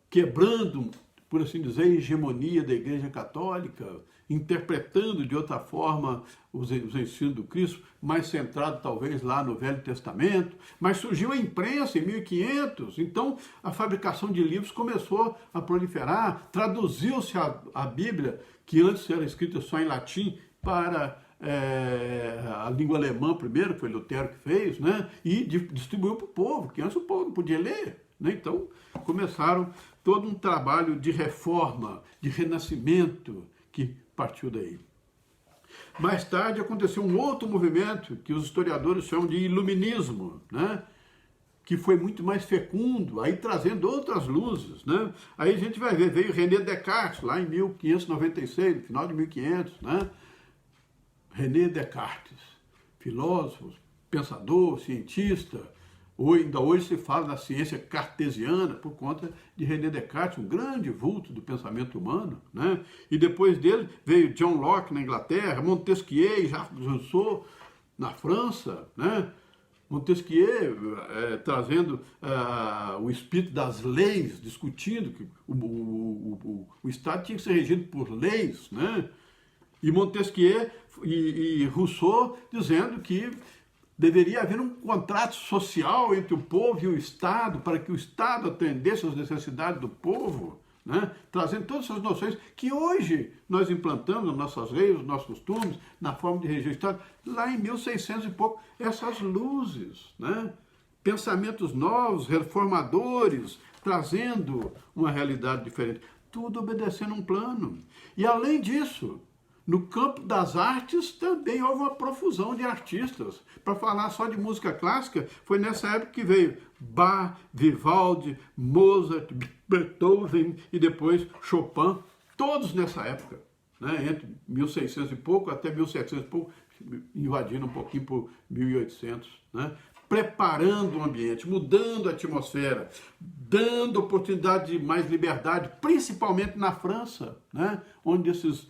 quebrando, por assim dizer, a hegemonia da Igreja Católica, interpretando de outra forma os ensinos do Cristo, mais centrado talvez lá no Velho Testamento, mas surgiu a imprensa em 1500, então a fabricação de livros começou a proliferar, traduziu-se a Bíblia, que antes era escrita só em latim, para a língua alemã primeiro, que foi Lutero que fez, né? E distribuiu para o povo, que antes o povo não podia ler, né? Então começaram todo um trabalho de reforma, de renascimento, que partiu daí. Mais tarde aconteceu um outro movimento que os historiadores chamam de iluminismo, né? Que foi muito mais fecundo, aí trazendo outras luzes, né? Aí a gente vai ver, veio René Descartes, lá em 1596, no final de 1500, né? René Descartes, filósofo, pensador, cientista. Ainda hoje se fala da ciência cartesiana por conta de René Descartes, um grande vulto do pensamento humano, né? E depois dele veio John Locke na Inglaterra, Montesquieu e Jacques Rousseau na França, né? Montesquieu trazendo o espírito das leis, discutindo que o Estado tinha que ser regido por leis, né? E Montesquieu e Rousseau dizendo que deveria haver um contrato social entre o povo e o Estado, para que o Estado atendesse às necessidades do povo, né? Trazendo todas essas noções que hoje nós implantamos nas nossas leis, nos nossos costumes, na forma de reger o Estado, lá em 1600 e pouco, essas luzes, né? Pensamentos novos, reformadores, trazendo uma realidade diferente, tudo obedecendo um plano. E além disso, no campo das artes também houve uma profusão de artistas. Para falar só de música clássica, foi nessa época que veio Bach, Vivaldi, Mozart, Beethoven e depois Chopin, todos nessa época, né? Entre 1600 e pouco até 1700 e pouco, invadindo um pouquinho por 1800, né? Preparando o ambiente, mudando a atmosfera, dando oportunidade de mais liberdade, principalmente na França, né? Onde esses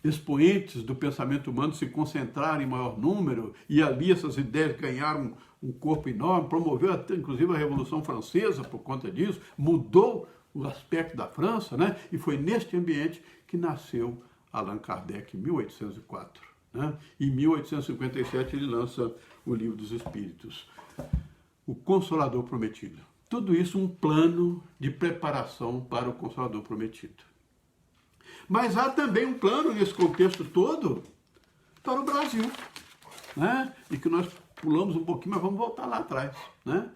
expoentes do pensamento humano se concentraram em maior número, e ali essas ideias ganharam um corpo enorme, promoveu até, inclusive, a Revolução Francesa por conta disso, mudou o aspecto da França, né? E foi neste ambiente que nasceu Allan Kardec, em 1804. Né? Em 1857 ele lança o Livro dos Espíritos, o Consolador Prometido. Tudo isso um plano de preparação para o Consolador Prometido. Mas há também um plano nesse contexto todo para o Brasil, né? E que nós pulamos um pouquinho, mas vamos voltar lá atrás, né?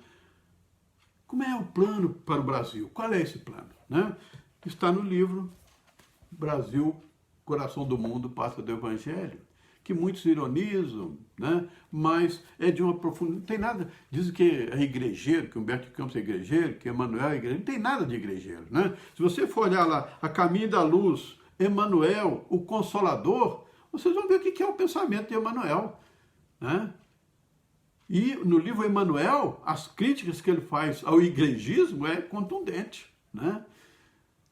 Como é o plano para o Brasil? Qual é esse plano, né? Está no livro Brasil, Coração do Mundo, Pátria do Evangelho, que muitos ironizam, né? Mas é de uma profundidade, não tem nada, dizem que é igrejeiro, que Humberto de Campos é igrejeiro, que Emmanuel é igrejeiro, não tem nada de igrejeiro, né? Se você for olhar lá, A Caminho da Luz, Emmanuel, o Consolador, vocês vão ver o que é o pensamento de Emmanuel, né? E no livro Emmanuel, as críticas que ele faz ao igrejismo é contundente, né?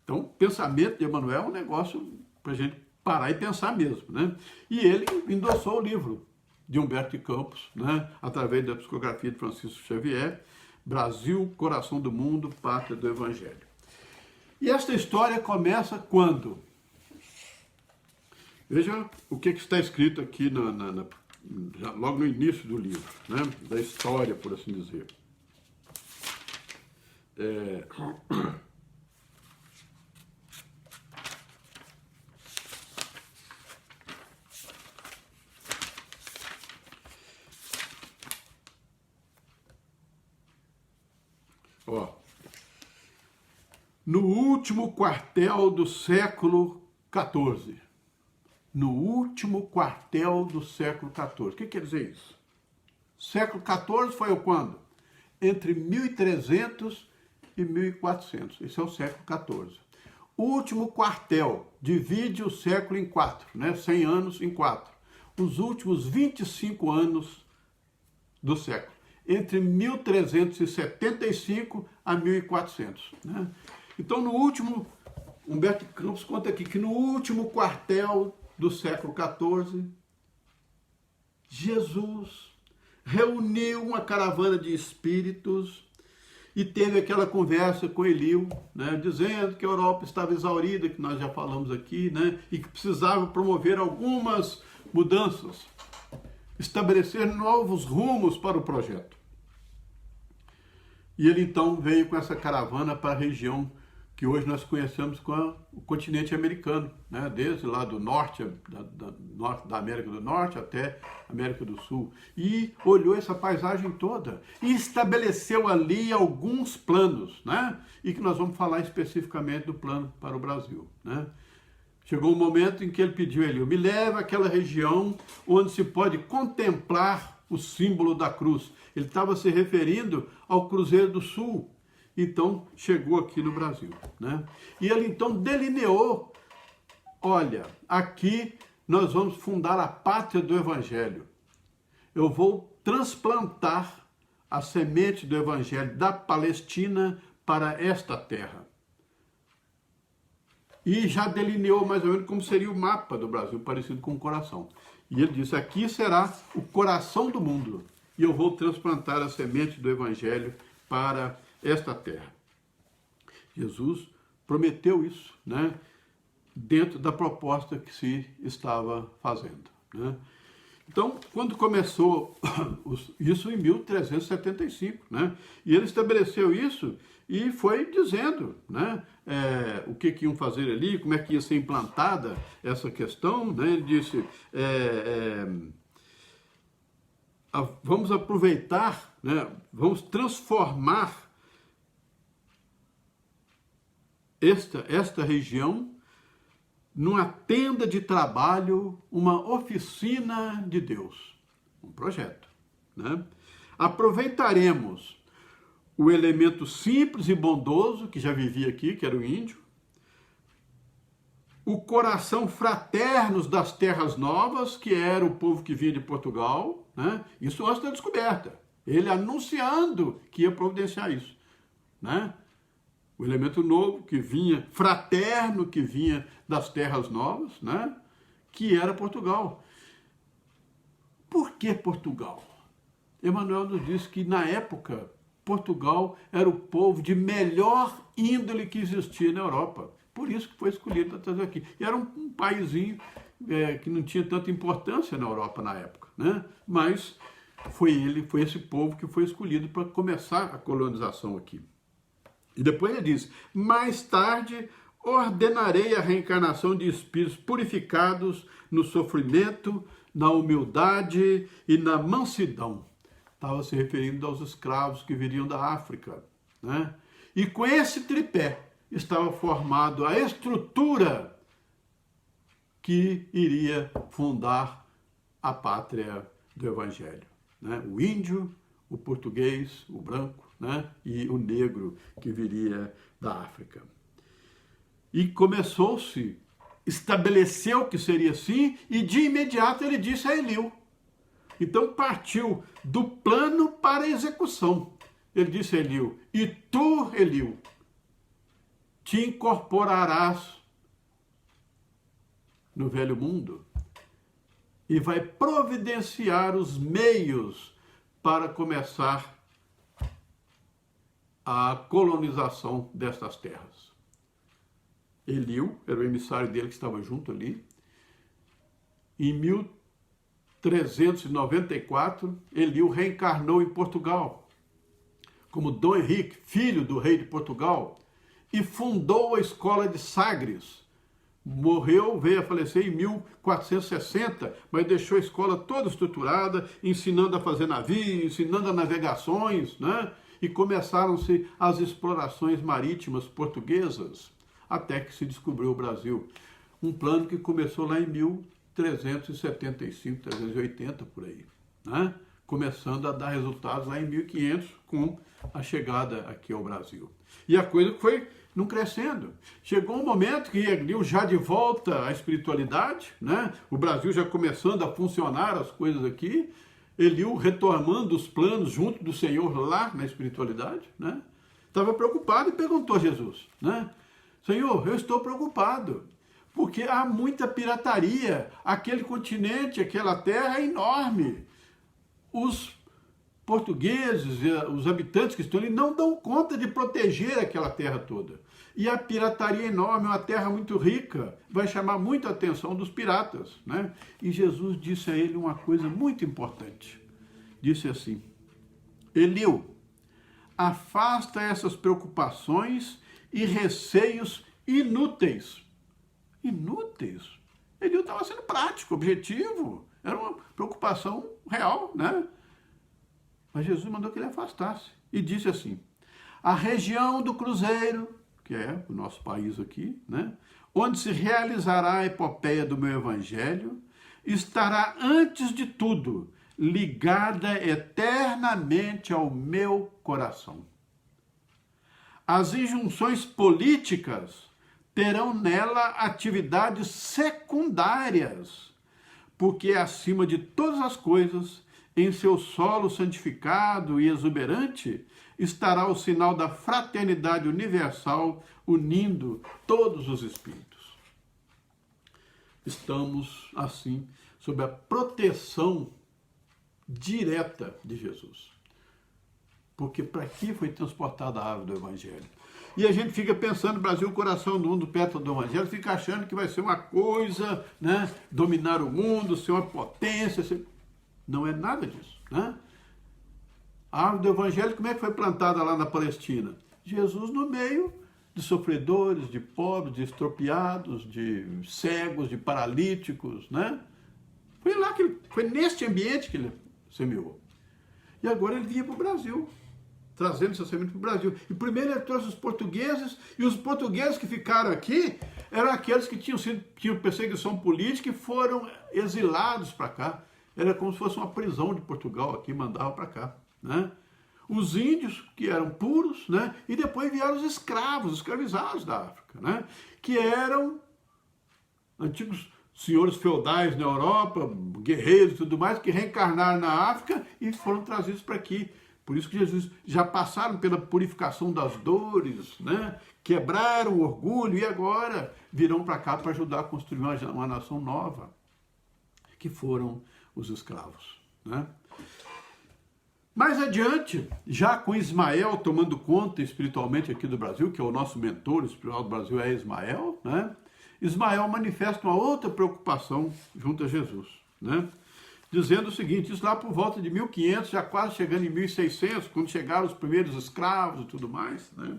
Então, o pensamento de Emmanuel é um negócio para a gente parar e pensar mesmo, né? E ele endossou o livro de Humberto de Campos, né? Através da psicografia de Francisco Xavier, Brasil, Coração do Mundo, Pátria do Evangelho. E esta história começa quando? Veja o que está escrito aqui logo no início do livro, né? Da história, por assim dizer. Ó, no último quartel do século XIV. No último quartel do século XIV. O que quer dizer isso? Século XIV foi o quando? Entre 1300 e 1400. Esse é o século XIV. O último quartel divide o século em 4, né? 100 anos em 4. Os últimos 25 anos do século. entre 1375 a 1400. Né? Então, no último, Humberto Campos conta aqui que no último quartel do século XIV, Jesus reuniu uma caravana de espíritos e teve aquela conversa com Eliu, né, dizendo que a Europa estava exaurida, que nós já falamos aqui, né, e que precisava promover algumas mudanças, estabelecer novos rumos para o projeto. E ele então veio com essa caravana para a região que hoje nós conhecemos como o continente americano, né? Desde lá do norte, da América do Norte até a América do Sul. E olhou essa paisagem toda e estabeleceu ali alguns planos, né? E que nós vamos falar especificamente do plano para o Brasil, né? Chegou um momento em que ele pediu a Eliu, me leva àquela região onde se pode contemplar o símbolo da cruz. Ele estava se referindo ao Cruzeiro do Sul. Então, chegou aqui no Brasil, né? E ele então delineou, olha, aqui nós vamos fundar a pátria do Evangelho. Eu vou transplantar a semente do Evangelho da Palestina para esta terra. E já delineou mais ou menos como seria o mapa do Brasil, parecido com um coração. E ele disse, aqui será o coração do mundo. E eu vou transplantar a semente do Evangelho para esta terra. Jesus prometeu isso, né, dentro da proposta que se estava fazendo, né? Então, quando começou isso em 1375, né, e ele estabeleceu isso e foi dizendo, né, o que iam fazer ali, como é que ia ser implantada essa questão, né? Ele disse, vamos aproveitar, né, vamos transformar esta região numa tenda de trabalho, uma oficina de Deus, um projeto, né? Aproveitaremos o elemento simples e bondoso que já vivia aqui, que era o índio, o coração fraterno das terras novas, que era o povo que vinha de Portugal, né? Isso antes da descoberta, ele anunciando que ia providenciar isso, né? O elemento novo que vinha, fraterno, que vinha das terras novas, né? Que era Portugal. Por que Portugal? Emmanuel nos diz que, na época, Portugal era o povo de melhor índole que existia na Europa. Por isso que foi escolhido para trazer aqui. E era um paizinho que não tinha tanta importância na Europa na época, né? Mas foi esse povo que foi escolhido para começar a colonização aqui. E depois ele diz, mais tarde ordenarei a reencarnação de espíritos purificados no sofrimento, na humildade e na mansidão. Estava se referindo aos escravos que viriam da África, né? E com esse tripé estava formado a estrutura que iria fundar a pátria do Evangelho, né? O índio, o português, o branco, né? E o negro que viria da África. E começou-se, estabeleceu que seria assim, e de imediato ele disse a Eliu. Então partiu do plano para a execução. Ele disse a Eliu, e tu, Eliu, te incorporarás no velho mundo e vai providenciar os meios para começar a colonização destas terras. Eliu era o emissário dele que estava junto ali. Em 1394, Eliu reencarnou em Portugal como Dom Henrique, filho do rei de Portugal, e fundou a escola de Sagres. Morreu, veio a falecer em 1460, mas deixou a escola toda estruturada, ensinando a fazer navio, ensinando a navegações, né? E começaram-se as explorações marítimas portuguesas, até que se descobriu o Brasil. Um plano que começou lá em 1375, 380, por aí, né? Começando a dar resultados lá em 1500, com a chegada aqui ao Brasil. E a coisa foi não crescendo. Chegou um momento que Eliu já de volta à espiritualidade, né? O Brasil já começando a funcionar as coisas aqui, Eliú retomando os planos junto do Senhor lá na espiritualidade, né? Estava preocupado e perguntou a Jesus, né? Senhor, eu estou preocupado, porque há muita pirataria, aquele continente, aquela terra é enorme. Os portugueses, os habitantes que estão ali, não dão conta de proteger aquela terra toda. E a pirataria é enorme, é uma terra muito rica, vai chamar muito a atenção dos piratas, né? E Jesus disse a ele uma coisa muito importante. Disse assim, Eliú, afasta essas preocupações e receios inúteis. Inúteis? Eliú estava sendo prático, objetivo, era uma preocupação real, né? Mas Jesus mandou que ele afastasse e disse assim, a região do Cruzeiro, que é o nosso país aqui, né? Onde se realizará a epopeia do meu evangelho, estará antes de tudo ligada eternamente ao meu coração. As injunções políticas terão nela atividades secundárias, porque acima de todas as coisas, em seu solo santificado e exuberante, estará o sinal da fraternidade universal unindo todos os espíritos. Estamos, assim, sob a proteção direta de Jesus. Porque para aqui foi transportada a árvore do Evangelho. E a gente fica pensando, Brasil, coração do mundo, perto do Evangelho, fica achando que vai ser uma coisa, né? Dominar o mundo, ser uma potência. Não é nada disso, né? A árvore do Evangelho, como é que foi plantada lá na Palestina? Jesus no meio de sofredores, de pobres, de estropiados, de cegos, de paralíticos, né? Foi neste ambiente que ele semeou. E agora ele vinha para o Brasil, trazendo essa semente para o Brasil. E primeiro ele trouxe os portugueses, e os portugueses que ficaram aqui eram aqueles que tinham perseguição política e foram exilados para cá. Era como se fosse uma prisão de Portugal aqui, mandava para cá, né? Os índios, que eram puros, né? E depois vieram os escravos, escravizados da África, né? Que eram antigos senhores feudais na Europa, guerreiros e tudo mais, que reencarnaram na África e foram trazidos para aqui. Por isso que Jesus já passaram pela purificação das dores, né? Quebraram o orgulho e agora virão para cá para ajudar a construir uma nação nova, que foram os escravos, né? Mais adiante, já com Ismael tomando conta espiritualmente aqui do Brasil, que é o nosso mentor espiritual do Brasil, é Ismael, né? Ismael manifesta uma outra preocupação junto a Jesus, né? Dizendo o seguinte, isso lá por volta de 1500, já quase chegando em 1600, quando chegaram os primeiros escravos e tudo mais, né?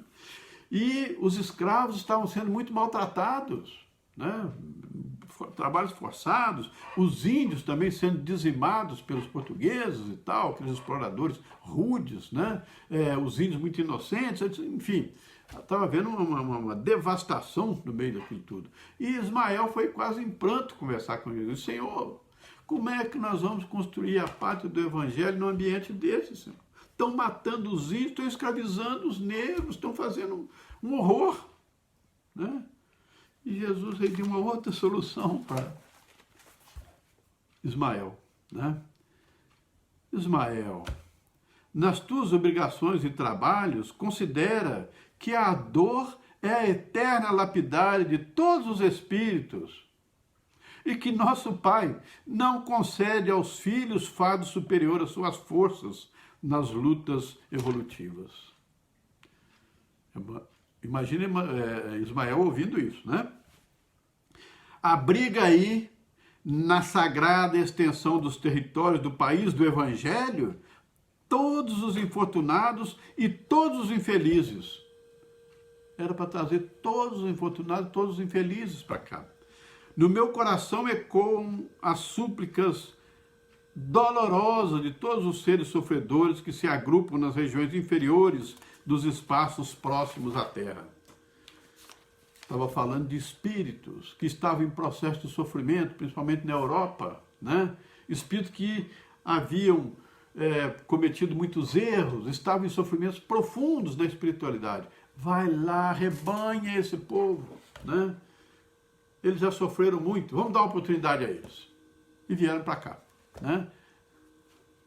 E os escravos estavam sendo muito maltratados, né? Trabalhos forçados, os índios também sendo dizimados pelos portugueses e tal, aqueles exploradores rudes, né? Os índios muito inocentes, enfim, estava havendo uma devastação no meio daquilo tudo. E Ismael foi quase em pranto conversar com Jesus. Senhor, como é que nós vamos construir a pátria do Evangelho num ambiente desse, Senhor? Estão matando os índios, estão escravizando os negros, estão fazendo um horror, né? E Jesus deu uma outra solução para Ismael, né? Ismael, nas tuas obrigações e trabalhos, considera que a dor é a eterna lapidária de todos os espíritos e que nosso Pai não concede aos filhos fado superior às suas forças nas lutas evolutivas. Imagine Ismael ouvindo isso, né? Abriga aí, na sagrada extensão dos territórios do país do Evangelho, todos os infortunados e todos os infelizes. Era para trazer todos os infortunados, todos os infelizes para cá. No meu coração ecoam as súplicas dolorosas de todos os seres sofredores que se agrupam nas regiões inferiores dos espaços próximos à Terra. Estava falando de espíritos que estavam em processo de sofrimento, principalmente na Europa, né? Espíritos que haviam cometido muitos erros, estavam em sofrimentos profundos na espiritualidade. Vai lá, rebanha esse povo, né? Eles já sofreram muito, vamos dar uma oportunidade a eles. E vieram para cá, né?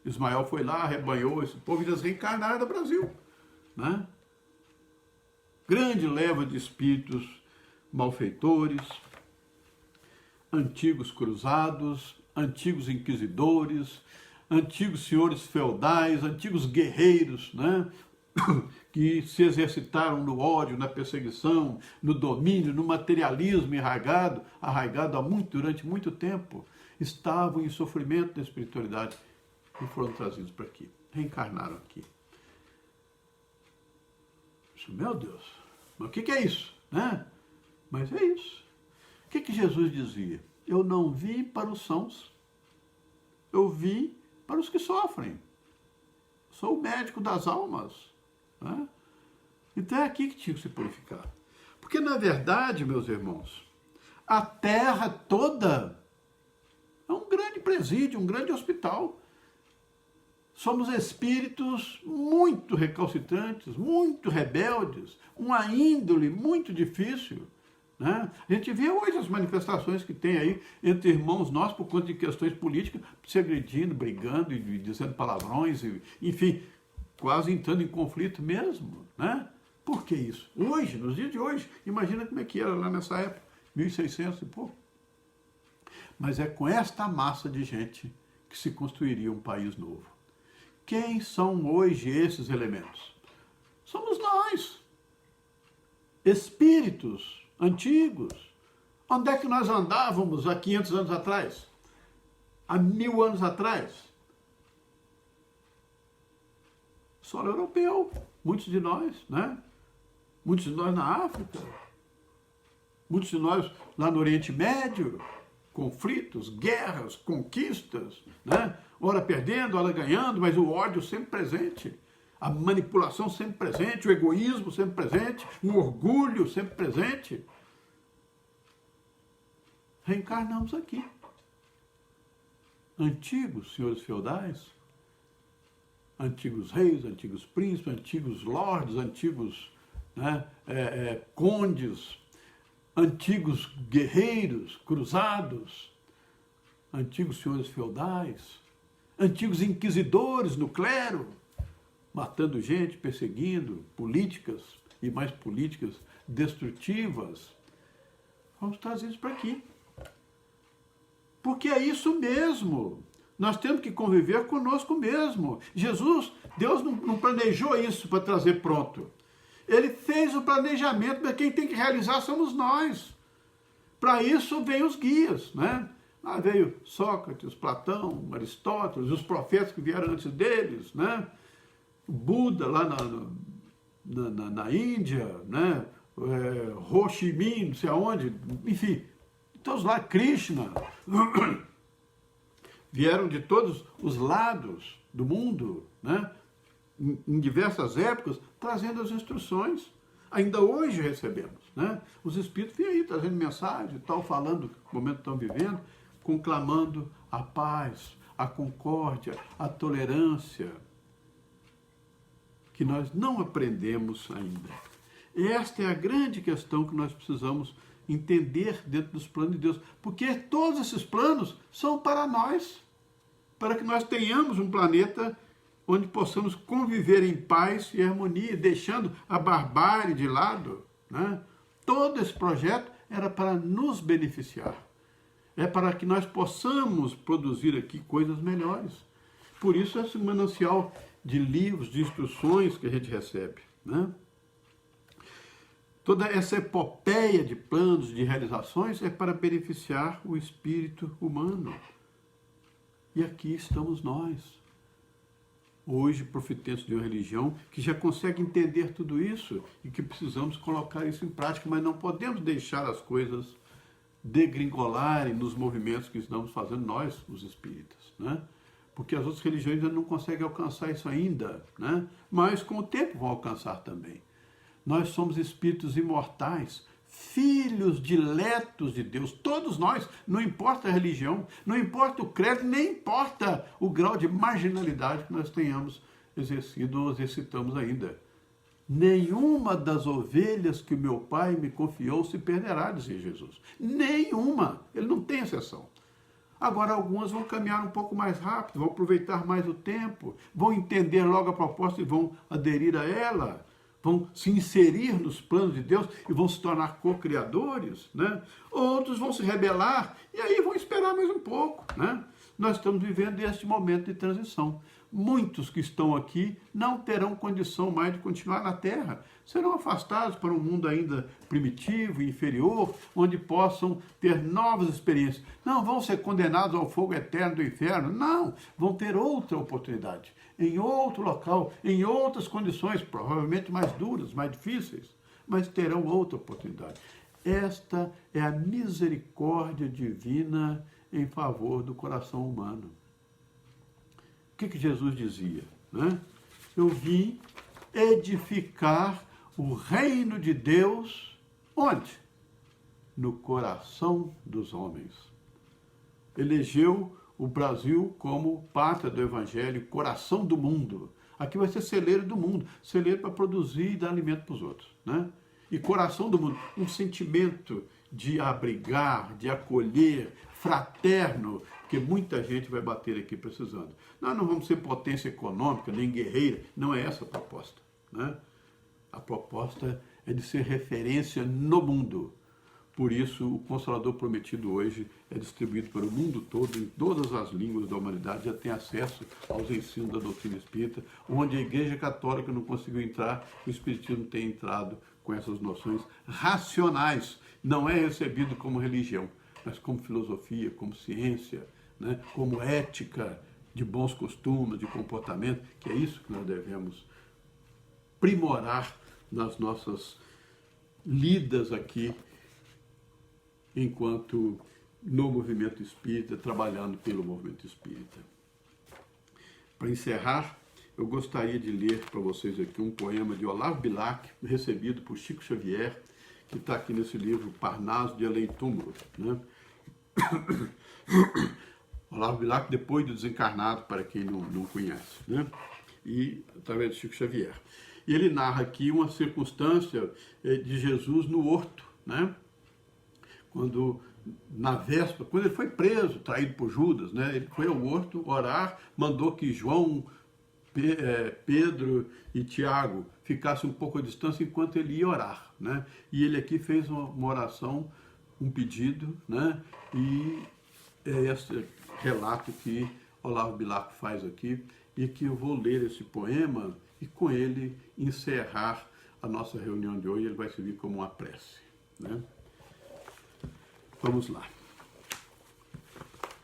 Ismael foi lá, arrebanhou esse povo e eles reencarnaram no Brasil, né? Grande leva de espíritos malfeitores, antigos cruzados, antigos inquisidores, antigos senhores feudais, antigos guerreiros, né? Que se exercitaram no ódio, na perseguição, no domínio, no materialismo arraigado durante muito tempo, estavam em sofrimento da espiritualidade e foram trazidos para aqui, reencarnaram aqui. Meu Deus, mas o que é isso? Né? Mas é isso. O que Jesus dizia? Eu não vim para os sãos, eu vim para os que sofrem. Sou o médico das almas. Né? Então é aqui que tinha que se purificar. Porque, na verdade, meus irmãos, a terra toda é um grande presídio, um grande hospital. Somos espíritos muito recalcitrantes, muito rebeldes, uma índole muito difícil. Né? A gente vê hoje as manifestações que tem aí entre irmãos nossos por conta de questões políticas, se agredindo, brigando e dizendo palavrões, enfim, quase entrando em conflito mesmo. Né? Por que isso? Hoje, nos dias de hoje, imagina como é que era lá nessa época, 1600 e pouco. Mas é com esta massa de gente que se construiria um país novo. Quem são hoje esses elementos? Somos nós, espíritos antigos. Onde é que nós andávamos há 500 anos atrás? Há 1000 anos atrás? Solo europeu, muitos de nós, né? Muitos de nós na África, muitos de nós lá no Oriente Médio, conflitos, guerras, conquistas, né? Ora perdendo, ora ganhando, mas o ódio sempre presente, a manipulação sempre presente, o egoísmo sempre presente, o orgulho sempre presente. Reencarnamos aqui. Antigos senhores feudais, antigos reis, antigos príncipes, antigos lordes, antigos, né, condes, antigos guerreiros, cruzados, antigos senhores feudais, antigos inquisidores no clero, matando gente, perseguindo, políticas e mais políticas destrutivas. Vamos trazer isso para aqui. Porque é isso mesmo. Nós temos que conviver conosco mesmo. Jesus, Deus não planejou isso para trazer pronto. Ele fez o planejamento, mas quem tem que realizar somos nós. Para isso vem os guias, né? Lá veio Sócrates, Platão, Aristóteles, os profetas que vieram antes deles, né? O Buda lá na Índia, né? Ho Chi Minh, não sei aonde, enfim, todos lá, Krishna, vieram de todos os lados do mundo, né? Em diversas épocas, trazendo as instruções. Ainda hoje recebemos, né? Os espíritos vêm aí trazendo mensagem e tal, falando do momento que estão vivendo, conclamando a paz, a concórdia, a tolerância, que nós não aprendemos ainda. Esta é a grande questão que nós precisamos entender dentro dos planos de Deus, porque todos esses planos são para nós, para que nós tenhamos um planeta onde possamos conviver em paz e harmonia, deixando a barbárie de lado, né? Todo esse projeto era para nos beneficiar. É para que nós possamos produzir aqui coisas melhores. Por isso esse manancial de livros, de instruções que a gente recebe, né? Toda essa epopeia de planos, de realizações, é para beneficiar o espírito humano. E aqui estamos nós, hoje profetantes de uma religião que já consegue entender tudo isso e que precisamos colocar isso em prática, mas não podemos deixar as coisas degringolarem nos movimentos que estamos fazendo nós, os espíritas, né? Porque as outras religiões ainda não conseguem alcançar isso ainda, né? Mas com o tempo vão alcançar também. Nós somos espíritos imortais, filhos diletos de Deus, todos nós, não importa a religião, não importa o credo, nem importa o grau de marginalidade que nós tenhamos exercido ou exercitamos ainda. Nenhuma das ovelhas que o meu Pai me confiou se perderá, dizia Jesus. Nenhuma. Ele não tem exceção. Agora, algumas vão caminhar um pouco mais rápido, vão aproveitar mais o tempo, vão entender logo a proposta e vão aderir a ela, vão se inserir nos planos de Deus e vão se tornar co-criadores, né? Outros vão se rebelar e aí vão esperar mais um pouco, né? Nós estamos vivendo este momento de transição. Muitos que estão aqui não terão condição mais de continuar na Terra. Serão afastados para um mundo ainda primitivo e inferior, onde possam ter novas experiências. Não vão ser condenados ao fogo eterno do inferno. Não, vão ter outra oportunidade, em outro local, em outras condições, provavelmente mais duras, mais difíceis, mas terão outra oportunidade. Esta é a misericórdia divina em favor do coração humano. O que Jesus dizia? Né? Eu vim edificar o reino de Deus, onde? No coração dos homens. Elegeu o Brasil como pátria do Evangelho, coração do mundo. Aqui vai ser celeiro do mundo, celeiro para produzir e dar alimento para os outros. Né? E coração do mundo, um sentimento de abrigar, de acolher, fraterno, que muita gente vai bater aqui precisando. Nós não vamos ser potência econômica, nem guerreira, não é essa a proposta. Né? A proposta é de ser referência no mundo. Por isso, o Consolador Prometido hoje é distribuído pelo mundo todo, em todas as línguas da humanidade, já tem acesso aos ensinos da doutrina espírita, onde a Igreja Católica não conseguiu entrar, o Espiritismo tem entrado com essas noções racionais. Não é recebido como religião, mas como filosofia, como ciência, né? Como ética de bons costumes, de comportamento, que é isso que nós devemos aprimorar nas nossas lidas aqui, enquanto no movimento espírita, trabalhando pelo movimento espírita. Para encerrar, eu gostaria de ler para vocês aqui um poema de Olavo Bilac, recebido por Chico Xavier, que está aqui nesse livro Parnaso de Além Túmulo. Né? Olavo Bilac, depois do desencarnado, para quem não conhece, né? E através de Chico Xavier. E ele narra aqui uma circunstância de Jesus no horto, né? Quando, na véspera, quando ele foi preso, traído por Judas, né? Ele foi ao horto orar, mandou que João, Pedro e Tiago ficassem um pouco à distância enquanto ele ia orar, né? E ele aqui fez uma oração, um pedido, né? E é esse relato que Olavo Bilac faz aqui, e que eu vou ler esse poema e com ele encerrar a nossa reunião de hoje. Ele vai servir como uma prece, né? Vamos lá.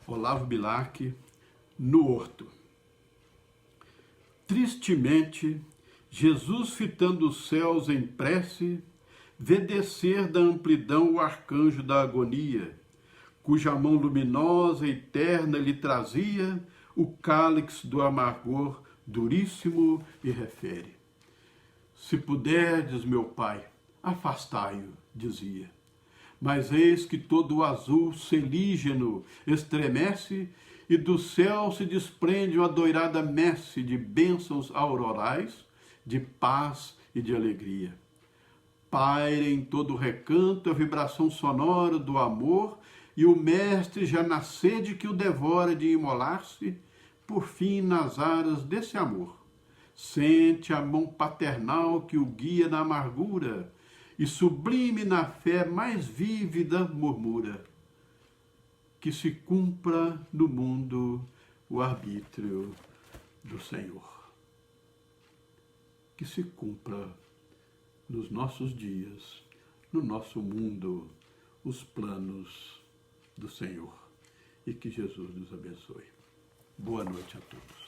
Olavo Bilac, no horto. Tristemente, Jesus, fitando os céus em prece, vê descer da amplidão o arcanjo da agonia, cuja mão luminosa e terna lhe trazia o cálice do amargor duríssimo e refere. Se puderdes, meu Pai, afastai-o, dizia. Mas eis que todo o azul celígeno estremece e do céu se desprende uma doirada messe de bênçãos aurorais, de paz e de alegria. Paira em todo o recanto a vibração sonora do amor, e o mestre já na sede que o devora de imolar-se, por fim nas aras desse amor. Sente a mão paternal que o guia na amargura, e sublime na fé mais vívida murmura: que se cumpra no mundo o arbítrio do Senhor. Que se cumpra nos nossos dias, no nosso mundo, os planos do Senhor. E que Jesus nos abençoe. Boa noite a todos.